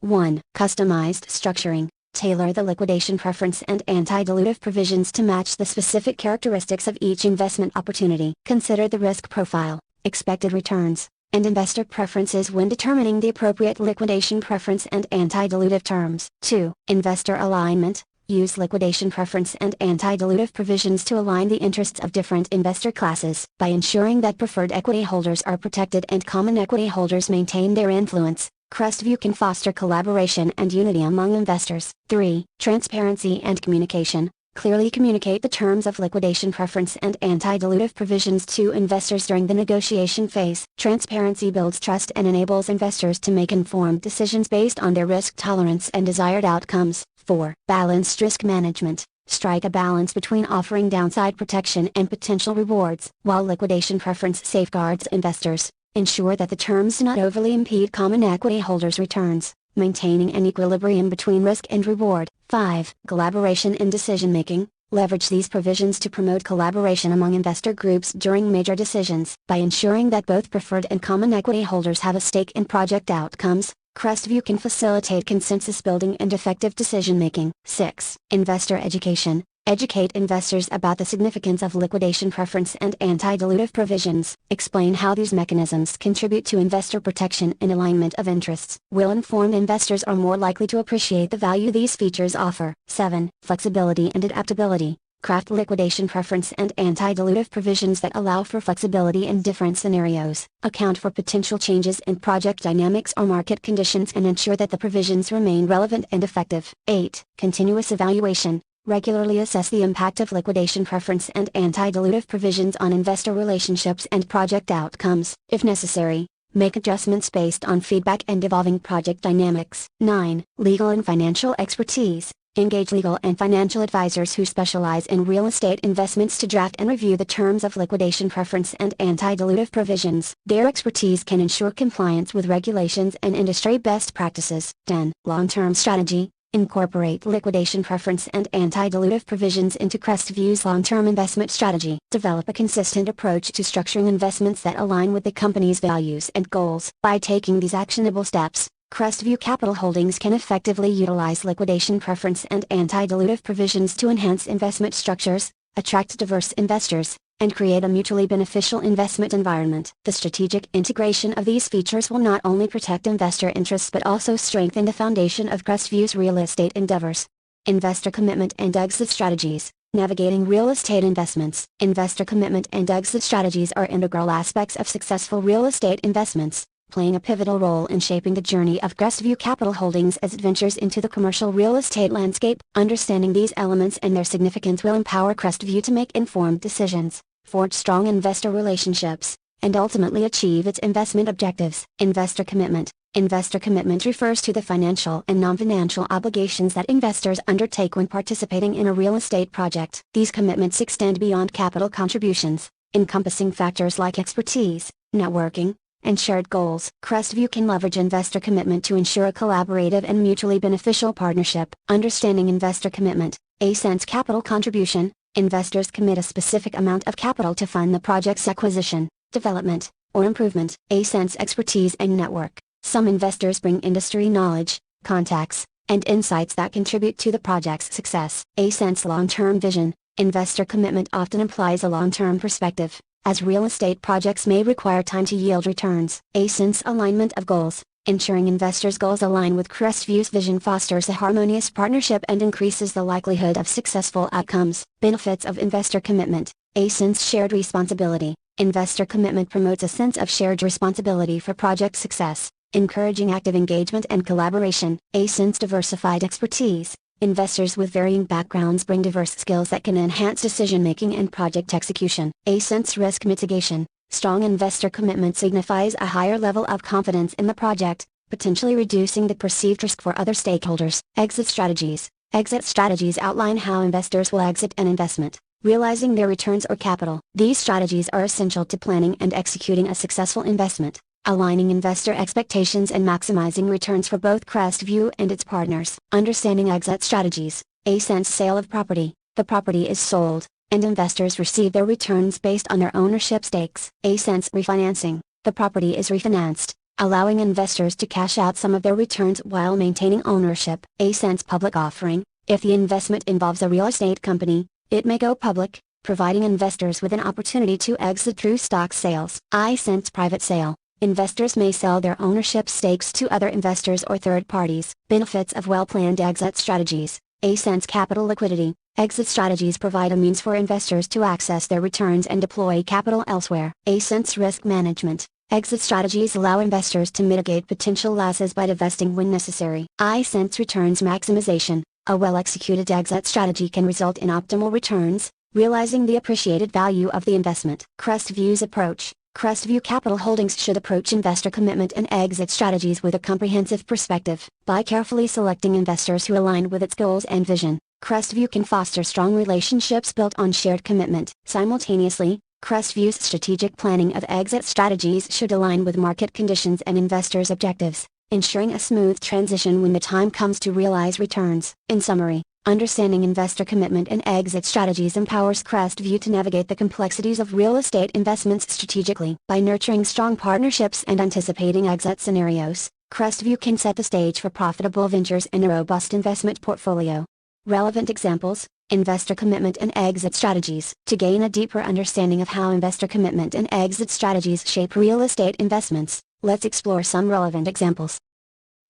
S1: 1. Customized structuring. Tailor the liquidation preference and anti-dilutive provisions to match the specific characteristics of each investment opportunity. Consider the risk profile, expected returns, and investor preferences when determining the appropriate liquidation preference and anti-dilutive terms. 2. Investor alignment. Use liquidation preference and anti-dilutive provisions to align the interests of different investor classes. By ensuring that preferred equity holders are protected and common equity holders maintain their influence, Crestview can foster collaboration and unity among investors. 3. Transparency and communication. Clearly communicate the terms of liquidation preference and anti-dilutive provisions to investors during the negotiation phase. Transparency builds trust and enables investors to make informed decisions based on their risk tolerance and desired outcomes. 4. Balanced risk management. Strike a balance between offering downside protection and potential rewards. While liquidation preference safeguards investors, ensure that the terms do not overly impede common equity holders' returns, maintaining an equilibrium between risk and reward. 5. Collaboration in decision-making. Leverage these provisions to promote collaboration among investor groups during major decisions. By ensuring that both preferred and common equity holders have a stake in project outcomes, Crestview can facilitate consensus building and effective decision-making. 6. Investor education. Educate investors about the significance of liquidation preference and anti-dilutive provisions. Explain how these mechanisms contribute to investor protection and alignment of interests. Well-informed investors are more likely to appreciate the value these features offer. 7. Flexibility and adaptability. Craft liquidation preference and anti-dilutive provisions that allow for flexibility in different scenarios, account for potential changes in project dynamics or market conditions and ensure that the provisions remain relevant and effective. 8. Continuous evaluation. Regularly assess the impact of liquidation preference and anti-dilutive provisions on investor relationships and project outcomes. If necessary, make adjustments based on feedback and evolving project dynamics. 9. Legal and financial expertise. Engage legal and financial advisors who specialize in real estate investments to draft and review the terms of liquidation preference and anti-dilutive provisions. Their expertise can ensure compliance with regulations and industry best practices. 10. Long-term strategy. Incorporate liquidation preference and anti-dilutive provisions into Crestview's long-term investment strategy. Develop a consistent approach to structuring investments that align with the company's values and goals. By taking these actionable steps, Crestview Capital Holdings can effectively utilize liquidation preference and anti-dilutive provisions to enhance investment structures, attract diverse investors, and create a mutually beneficial investment environment. The strategic integration of these features will not only protect investor interests but also strengthen the foundation of Crestview's real estate endeavors. Investor commitment and exit strategies. Navigating real estate investments. Investor commitment and exit strategies are integral aspects of successful real estate investments, playing a pivotal role in shaping the journey of Crestview Capital Holdings as it ventures into the commercial real estate landscape. Understanding these elements and their significance will empower Crestview to make informed decisions, forge strong investor relationships, and ultimately achieve its investment objectives. Investor commitment. Investor commitment refers to the financial and non-financial obligations that investors undertake when participating in a real estate project. These commitments extend beyond capital contributions, encompassing factors like expertise, networking, and shared goals. Crestview can leverage investor commitment to ensure a collaborative and mutually beneficial partnership. Understanding investor commitment. A-sense capital contribution. Investors commit a specific amount of capital to fund the project's acquisition, development, or improvement. A-sense expertise and network. Some investors bring industry knowledge, contacts, and insights that contribute to the project's success. A-sense long-term vision. Investor commitment often implies a long-term perspective, as real estate projects may require time to yield returns. A-sense alignment of goals. Ensuring investors' goals align with Crestview's vision fosters a harmonious partnership and increases the likelihood of successful outcomes. Benefits of investor commitment. A-sense shared responsibility. Investor commitment promotes a sense of shared responsibility for project success, encouraging active engagement and collaboration. A-sense diversified expertise. Investors with varying backgrounds bring diverse skills that can enhance decision-making and project execution. A-sense risk mitigation. Strong investor commitment signifies a higher level of confidence in the project, potentially reducing the perceived risk for other stakeholders. Exit strategies. Exit strategies outline how investors will exit an investment, realizing their returns or capital. These strategies are essential to planning and executing a successful investment, aligning investor expectations and maximizing returns for both Crestview and its partners. Understanding exit strategies. A-sense sale of property. The property is sold, and investors receive their returns based on their ownership stakes. A-sense refinancing. The property is refinanced, allowing investors to cash out some of their returns while maintaining ownership. A-sense public offering. If the investment involves a real estate company, it may go public, providing investors with an opportunity to exit through stock sales. I-sense private sale. Investors may sell their ownership stakes to other investors or third parties. Benefits of well-planned exit strategies. A-sense capital liquidity. Exit strategies provide a means for investors to access their returns and deploy capital elsewhere. A-sense risk management. Exit strategies allow investors to mitigate potential losses by divesting when necessary. I-sense returns maximization. A well-executed exit strategy can result in optimal returns, realizing the appreciated value of the investment. Crestview's approach. Crestview Capital Holdings should approach investor commitment and exit strategies with a comprehensive perspective. By carefully selecting investors who align with its goals and vision, Crestview can foster strong relationships built on shared commitment. Simultaneously, Crestview's strategic planning of exit strategies should align with market conditions and investors' objectives, ensuring a smooth transition when the time comes to realize returns. In summary, understanding investor commitment and exit strategies empowers Crestview to navigate the complexities of real estate investments strategically. By nurturing strong partnerships and anticipating exit scenarios, Crestview can set the stage for profitable ventures and a robust investment portfolio. Relevant examples: investor commitment and exit strategies. To gain a deeper understanding of how investor commitment and exit strategies shape real estate investments, let's explore some relevant examples.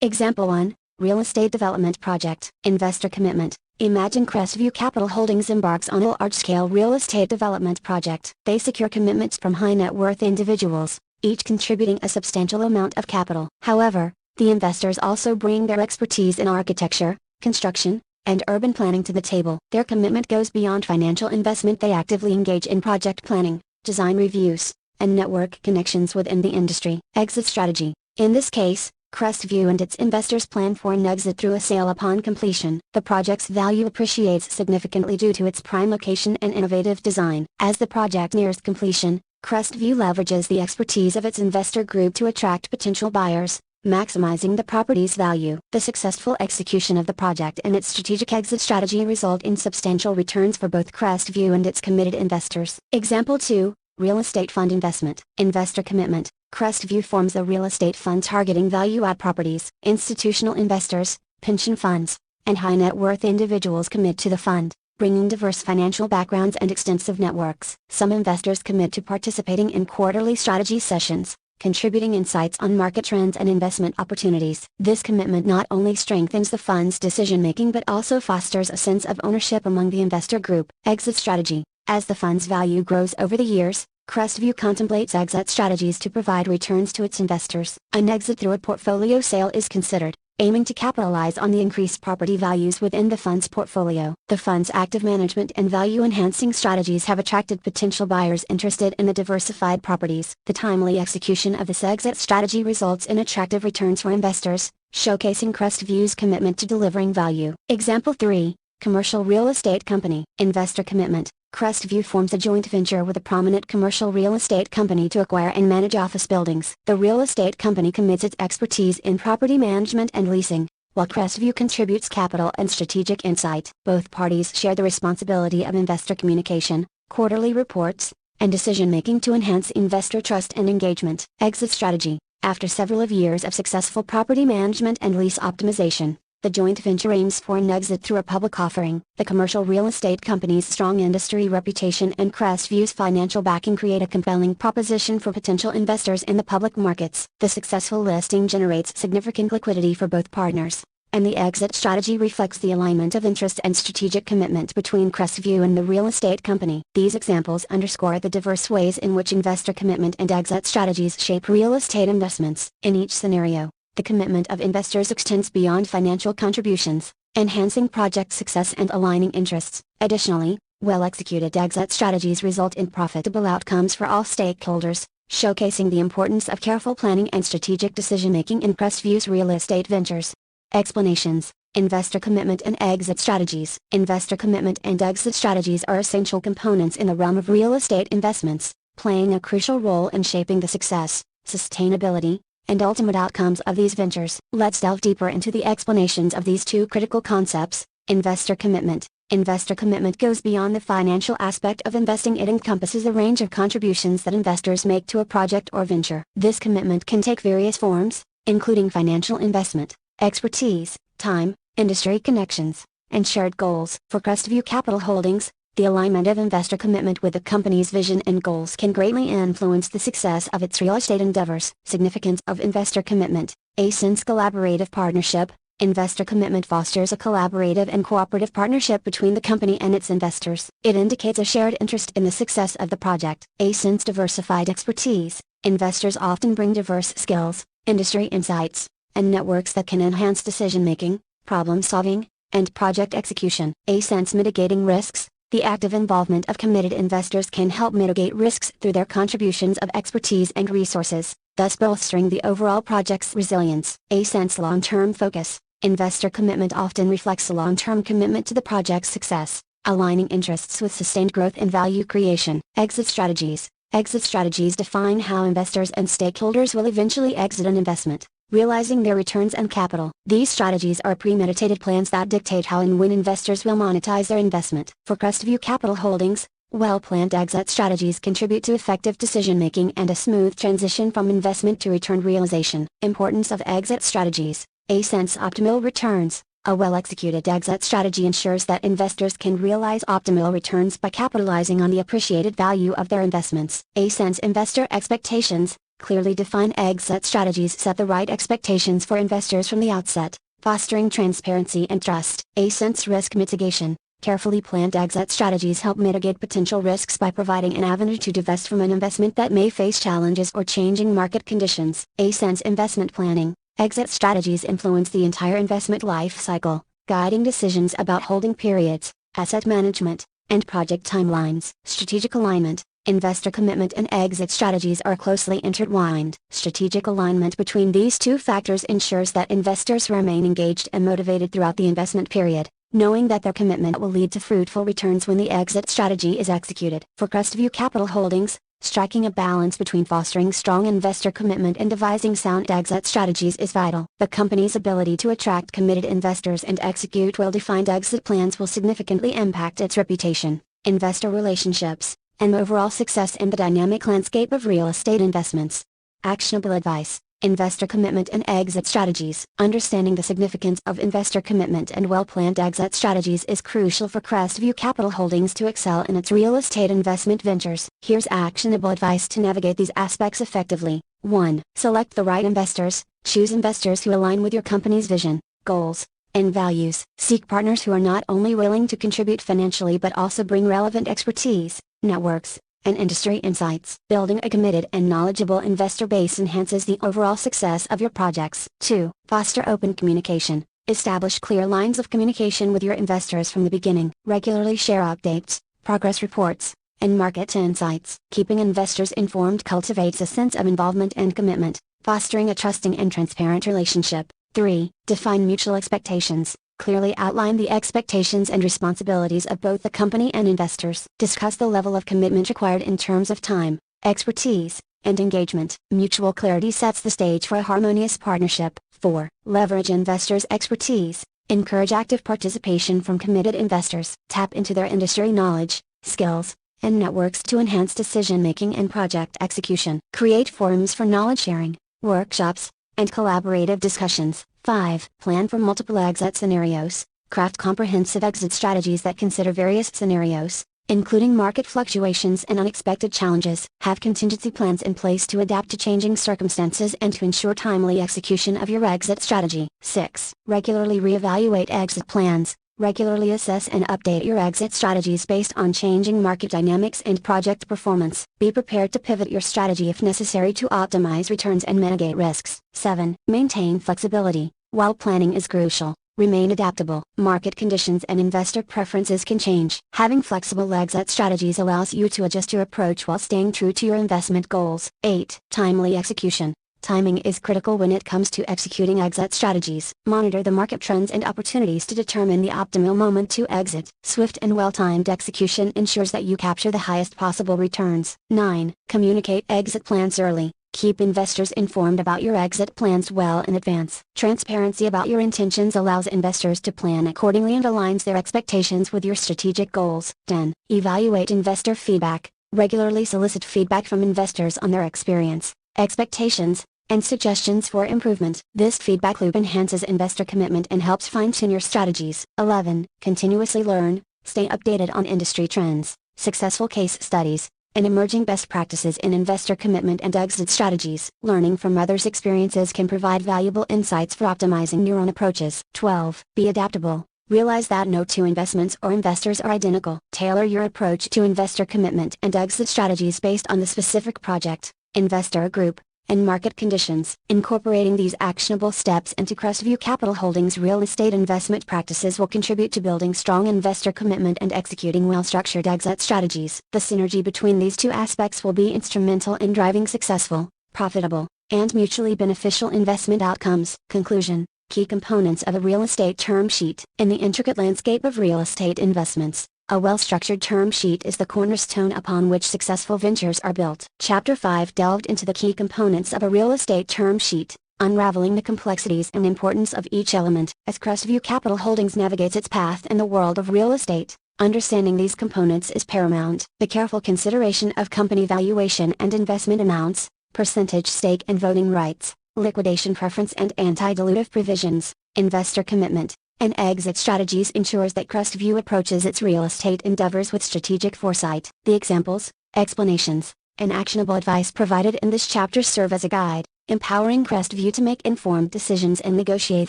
S1: Example 1. Real estate development project. Investor commitment. Imagine Crestview Capital Holdings embarks on a large-scale real estate development project. They secure commitments from high-net-worth individuals, each contributing a substantial amount of capital. However, the investors also bring their expertise in architecture, construction, and urban planning to the table. Their commitment goes beyond financial investment. They actively engage in project planning, design reviews, and network connections within the industry. Exit strategy. In this case, Crestview and its investors plan for an exit through a sale upon completion. The project's value appreciates significantly due to its prime location and innovative design. As the project nears completion, Crestview leverages the expertise of its investor group to attract potential buyers, maximizing the property's value. The successful execution of the project and its strategic exit strategy result in substantial returns for both Crestview and its committed investors. Example 2. Real estate fund investment. Investor commitment. Crestview forms a real estate fund targeting value-add properties. Institutional investors, pension funds, and high-net-worth individuals commit to the fund, bringing diverse financial backgrounds and extensive networks. Some investors commit to participating in quarterly strategy sessions, contributing insights on market trends and investment opportunities. This commitment not only strengthens the fund's decision-making but also fosters a sense of ownership among the investor group. Exit strategy. As the fund's value grows over the years, Crestview contemplates exit strategies to provide returns to its investors. An exit through a portfolio sale is considered, aiming to capitalize on the increased property values within the fund's portfolio. The fund's active management and value-enhancing strategies have attracted potential buyers interested in the diversified properties. The timely execution of this exit strategy results in attractive returns for investors, showcasing Crestview's commitment to delivering value. Example 3. Commercial real estate company. Investor commitment. Crestview forms a joint venture with a prominent commercial real estate company to acquire and manage office buildings. The real estate company commits its expertise in property management and leasing, while Crestview contributes capital and strategic insight. Both parties share the responsibility of investor communication, quarterly reports, and decision-making to enhance investor trust and engagement. Exit strategy. After several years of successful property management and lease optimization, the joint venture aims for an exit through a public offering. The commercial real estate company's strong industry reputation and Crestview's financial backing create a compelling proposition for potential investors in the public markets. The successful listing generates significant liquidity for both partners, and the exit strategy reflects the alignment of interest and strategic commitment between Crestview and the real estate company. These examples underscore the diverse ways in which investor commitment and exit strategies shape real estate investments. In each scenario, the commitment of investors extends beyond financial contributions, enhancing project success and aligning interests. Additionally, well-executed exit strategies result in profitable outcomes for all stakeholders, showcasing the importance of careful planning and strategic decision-making in Crestview's real estate ventures. Explanations. Investor commitment and exit strategies. Investor commitment and exit strategies are essential components in the realm of real estate investments, playing a crucial role in shaping the success, sustainability, and ultimate outcomes of these ventures. Let's delve deeper into the explanations of these two critical concepts. Investor commitment. Investor commitment goes beyond the financial aspect of investing. It encompasses a range of contributions that investors make to a project or venture. This commitment can take various forms, including financial investment, expertise, time, industry connections, and shared goals. For Crestview Capital Holdings, the alignment of investor commitment with the company's vision and goals can greatly influence the success of its real estate endeavors. Significance of investor commitment. A sense collaborative partnership. Investor commitment fosters a collaborative and cooperative partnership between the company and its investors. It indicates a shared interest in the success of the project. A sense diversified expertise. Investors often bring diverse skills, industry insights, and networks that can enhance decision-making, problem-solving, and project execution. A sense mitigating risks. The active involvement of committed investors can help mitigate risks through their contributions of expertise and resources, thus bolstering the overall project's resilience. A sense long-term focus. Investor commitment often reflects a long-term commitment to the project's success, aligning interests with sustained growth and value creation. Exit strategies. Exit strategies define how investors and stakeholders will eventually exit an investment, realizing their returns and capital. These strategies are premeditated plans that dictate how and when investors will monetize their investment. For Crestview Capital Holdings, well-planned exit strategies contribute to effective decision-making and a smooth transition from investment to return realization. Importance of exit strategies. A sense optimal returns. A well-executed exit strategy ensures that investors can realize optimal returns by capitalizing on the appreciated value of their investments. A sense investor expectations. Clearly defined exit strategies set the right expectations for investors from the outset, Fostering transparency and trust. Sense risk mitigation. Carefully planned exit strategies help mitigate potential risks by providing an avenue to divest from an investment that may face challenges or changing market conditions. Sense investment planning. Exit strategies influence the entire investment life cycle, guiding decisions about holding periods, asset management, and project timelines. Strategic alignment. Investor commitment and exit strategies are closely intertwined. Strategic alignment between these two factors ensures that investors remain engaged and motivated throughout the investment period, knowing that their commitment will lead to fruitful returns when the exit strategy is executed. For Crestview Capital Holdings, striking a balance between fostering strong investor commitment and devising sound exit strategies is vital. The company's ability to attract committed investors and execute well-defined exit plans will significantly impact its reputation, investor relationships, and overall success in the dynamic landscape of real estate investments. Actionable advice. Investor commitment and exit strategies. Understanding the significance of investor commitment and well-planned exit strategies is crucial for Crestview Capital Holdings to excel in its real estate investment ventures. Here's actionable advice to navigate these aspects effectively. 1. Select the right investors. Choose investors who align with your company's vision, goals, and values. Seek partners who are not only willing to contribute financially but also bring relevant expertise, networks, and industry insights. Building a committed and knowledgeable investor base enhances the overall success of your projects. 2. Foster open communication. Establish clear lines of communication with your investors from the beginning. Regularly share updates, progress reports, and market insights. Keeping investors informed cultivates a sense of involvement and commitment, fostering a trusting and transparent relationship. 3. Define mutual expectations. Clearly outline the expectations and responsibilities of both the company and investors. Discuss the level of commitment required in terms of time, expertise, and engagement. Mutual clarity sets the stage for a harmonious partnership. 4. Leverage investors' expertise. Encourage active participation from committed investors. Tap into their industry knowledge, skills, and networks to enhance decision-making and project execution. Create forums for knowledge sharing, workshops, and collaborative discussions. 5. Plan for multiple exit scenarios. Craft comprehensive exit strategies that consider various scenarios, including market fluctuations and unexpected challenges. Have contingency plans in place to adapt to changing circumstances and to ensure timely execution of your exit strategy. 6. Regularly reevaluate exit plans. Regularly assess and update your exit strategies based on changing market dynamics and project performance. Be prepared to pivot your strategy if necessary to optimize returns and mitigate risks. 7. Maintain flexibility. While planning is crucial, remain adaptable. Market conditions and investor preferences can change. Having flexible exit strategies allows you to adjust your approach while staying true to your investment goals. 8. Timely execution. Timing is critical when it comes to executing exit strategies. Monitor the market trends and opportunities to determine the optimal moment to exit. Swift and well-timed execution ensures that you capture the highest possible returns. 9. Communicate exit plans early. Keep investors informed about your exit plans well in advance. Transparency about your intentions allows investors to plan accordingly and aligns their expectations with your strategic goals. 10. Evaluate investor feedback. Regularly solicit feedback from investors on their experience, expectations, and suggestions for improvement. This feedback loop enhances investor commitment and helps fine-tune your strategies. 11. Continuously learn. Stay updated on industry trends, successful case studies, and emerging best practices in investor commitment and exit strategies. Learning from others' experiences can provide valuable insights for optimizing your own approaches. 12. Be adaptable. Realize that no two investments or investors are identical. Tailor your approach to investor commitment and exit strategies based on the specific project, investor group, and market conditions. Incorporating these actionable steps into Crestview Capital Holdings real estate investment practices will contribute to building strong investor commitment and executing well-structured exit strategies. The synergy between these two aspects will be instrumental in driving successful, profitable, and mutually beneficial investment outcomes. Conclusion. Key components of a real estate term sheet. In the intricate landscape of real estate investments, a well-structured term sheet is the cornerstone upon which successful ventures are built. Chapter 5 delved into the key components of a real estate term sheet, unraveling the complexities and importance of each element. As Crestview Capital Holdings navigates its path in the world of real estate, understanding these components is paramount. The careful consideration of company valuation and investment amounts, percentage stake and voting rights, liquidation preference and anti-dilutive provisions, investor commitment, and exit strategies ensures that Crestview approaches its real estate endeavors with strategic foresight. The examples, explanations, and actionable advice provided in this chapter serve as a guide, empowering Crestview to make informed decisions and negotiate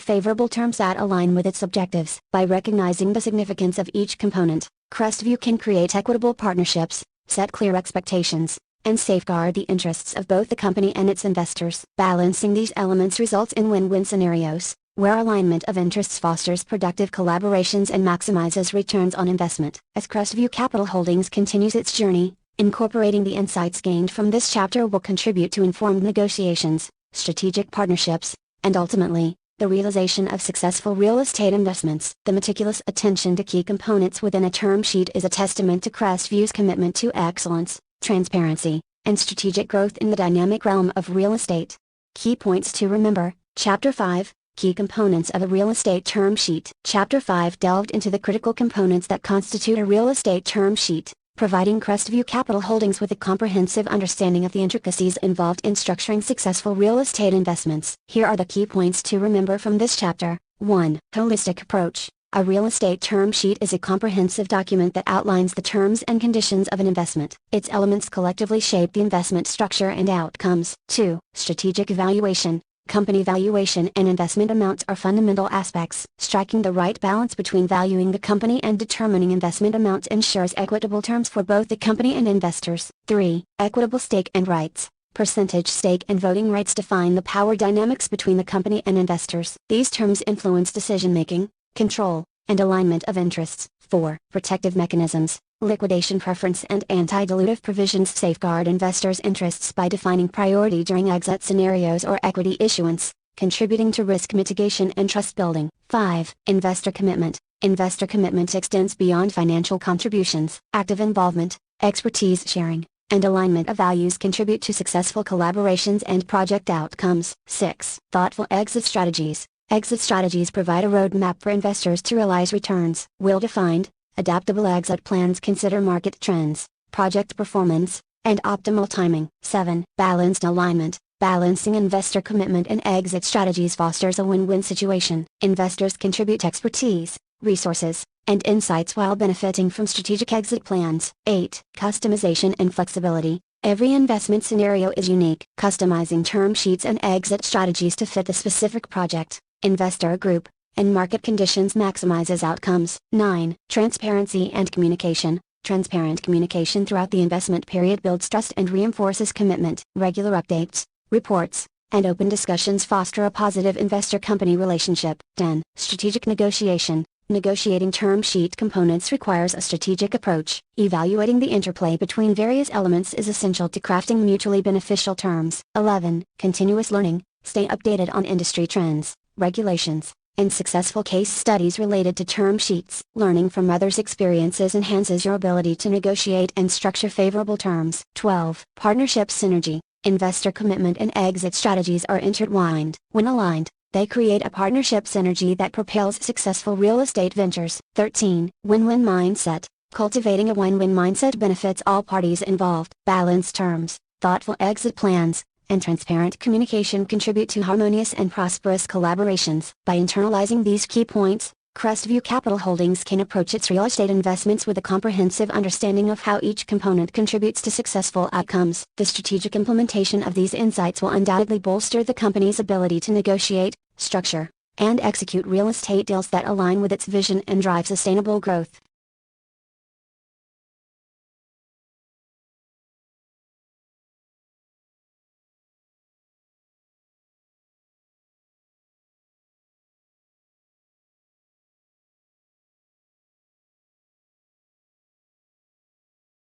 S1: favorable terms that align with its objectives. By recognizing the significance of each component, Crestview can create equitable partnerships, set clear expectations, and safeguard the interests of both the company and its investors. Balancing these elements results in win-win scenarios, where alignment of interests fosters productive collaborations and maximizes returns on investment. As Crestview Capital Holdings continues its journey, incorporating the insights gained from this chapter will contribute to informed negotiations, strategic partnerships, and ultimately, the realization of successful real estate investments. The meticulous attention to key components within a term sheet is a testament to Crestview's commitment to excellence, transparency, and strategic growth in the dynamic realm of real estate. Key points to remember. Chapter 5, Key Components of a Real Estate Term Sheet. Chapter 5 delved into the critical components that constitute a real estate term sheet, providing Crestview Capital Holdings with a comprehensive understanding of the intricacies involved in structuring successful real estate investments. Here are the key points to remember from this chapter. 1. Holistic approach. A real estate term sheet is a comprehensive document that outlines the terms and conditions of an investment. Its elements collectively shape the investment structure and outcomes. 2. Strategic evaluation. Company valuation and investment amounts are fundamental aspects. Striking the right balance between valuing the company and determining investment amounts ensures equitable terms for both the company and investors. 3. Equitable stake and rights. Percentage stake and voting rights define the power dynamics between the company and investors. These terms influence decision-making, control, and alignment of interests. 4. Protective mechanisms. Liquidation preference and anti-dilutive provisions safeguard investors' interests by defining priority during exit scenarios or equity issuance, contributing to risk mitigation and trust building. 5. Investor commitment. Investor commitment extends beyond financial contributions. Active involvement, expertise sharing, and alignment of values contribute to successful collaborations and project outcomes. 6. Thoughtful exit strategies. Exit strategies provide a roadmap for investors to realize returns. Well-defined, adaptable exit plans consider market trends, project performance, and optimal timing. 7. Balanced alignment. Balancing investor commitment and exit strategies fosters a win-win situation. Investors contribute expertise, resources, and insights while benefiting from strategic exit plans. 8. Customization and flexibility. Every investment scenario is unique. Customizing term sheets and exit strategies to fit the specific project, investor group, and market conditions maximizes outcomes. 9. Transparency and communication. Transparent communication throughout the investment period builds trust and reinforces commitment. Regular updates, reports, and open discussions foster a positive investor-company relationship. 10. Strategic negotiation. Negotiating term sheet components requires a strategic approach. Evaluating the interplay between various elements is essential to crafting mutually beneficial terms. 11. Continuous learning. Stay updated on industry trends, regulations, and successful case studies related to term sheets. Learning from others' experiences enhances your ability to negotiate and structure favorable terms. 12. Partnership synergy. Investor commitment and exit strategies are intertwined. When aligned, they create a partnership synergy that propels successful real estate ventures. 13. Win-win mindset. Cultivating a win-win mindset benefits all parties involved. Balanced terms, thoughtful exit plans, and transparent communication contribute to harmonious and prosperous collaborations. By internalizing these key points, Crestview Capital Holdings can approach its real estate investments with a comprehensive understanding of how each component contributes to successful outcomes. The strategic implementation of these insights will undoubtedly bolster the company's ability to negotiate, structure, and execute real estate deals that align with its vision and drive sustainable growth.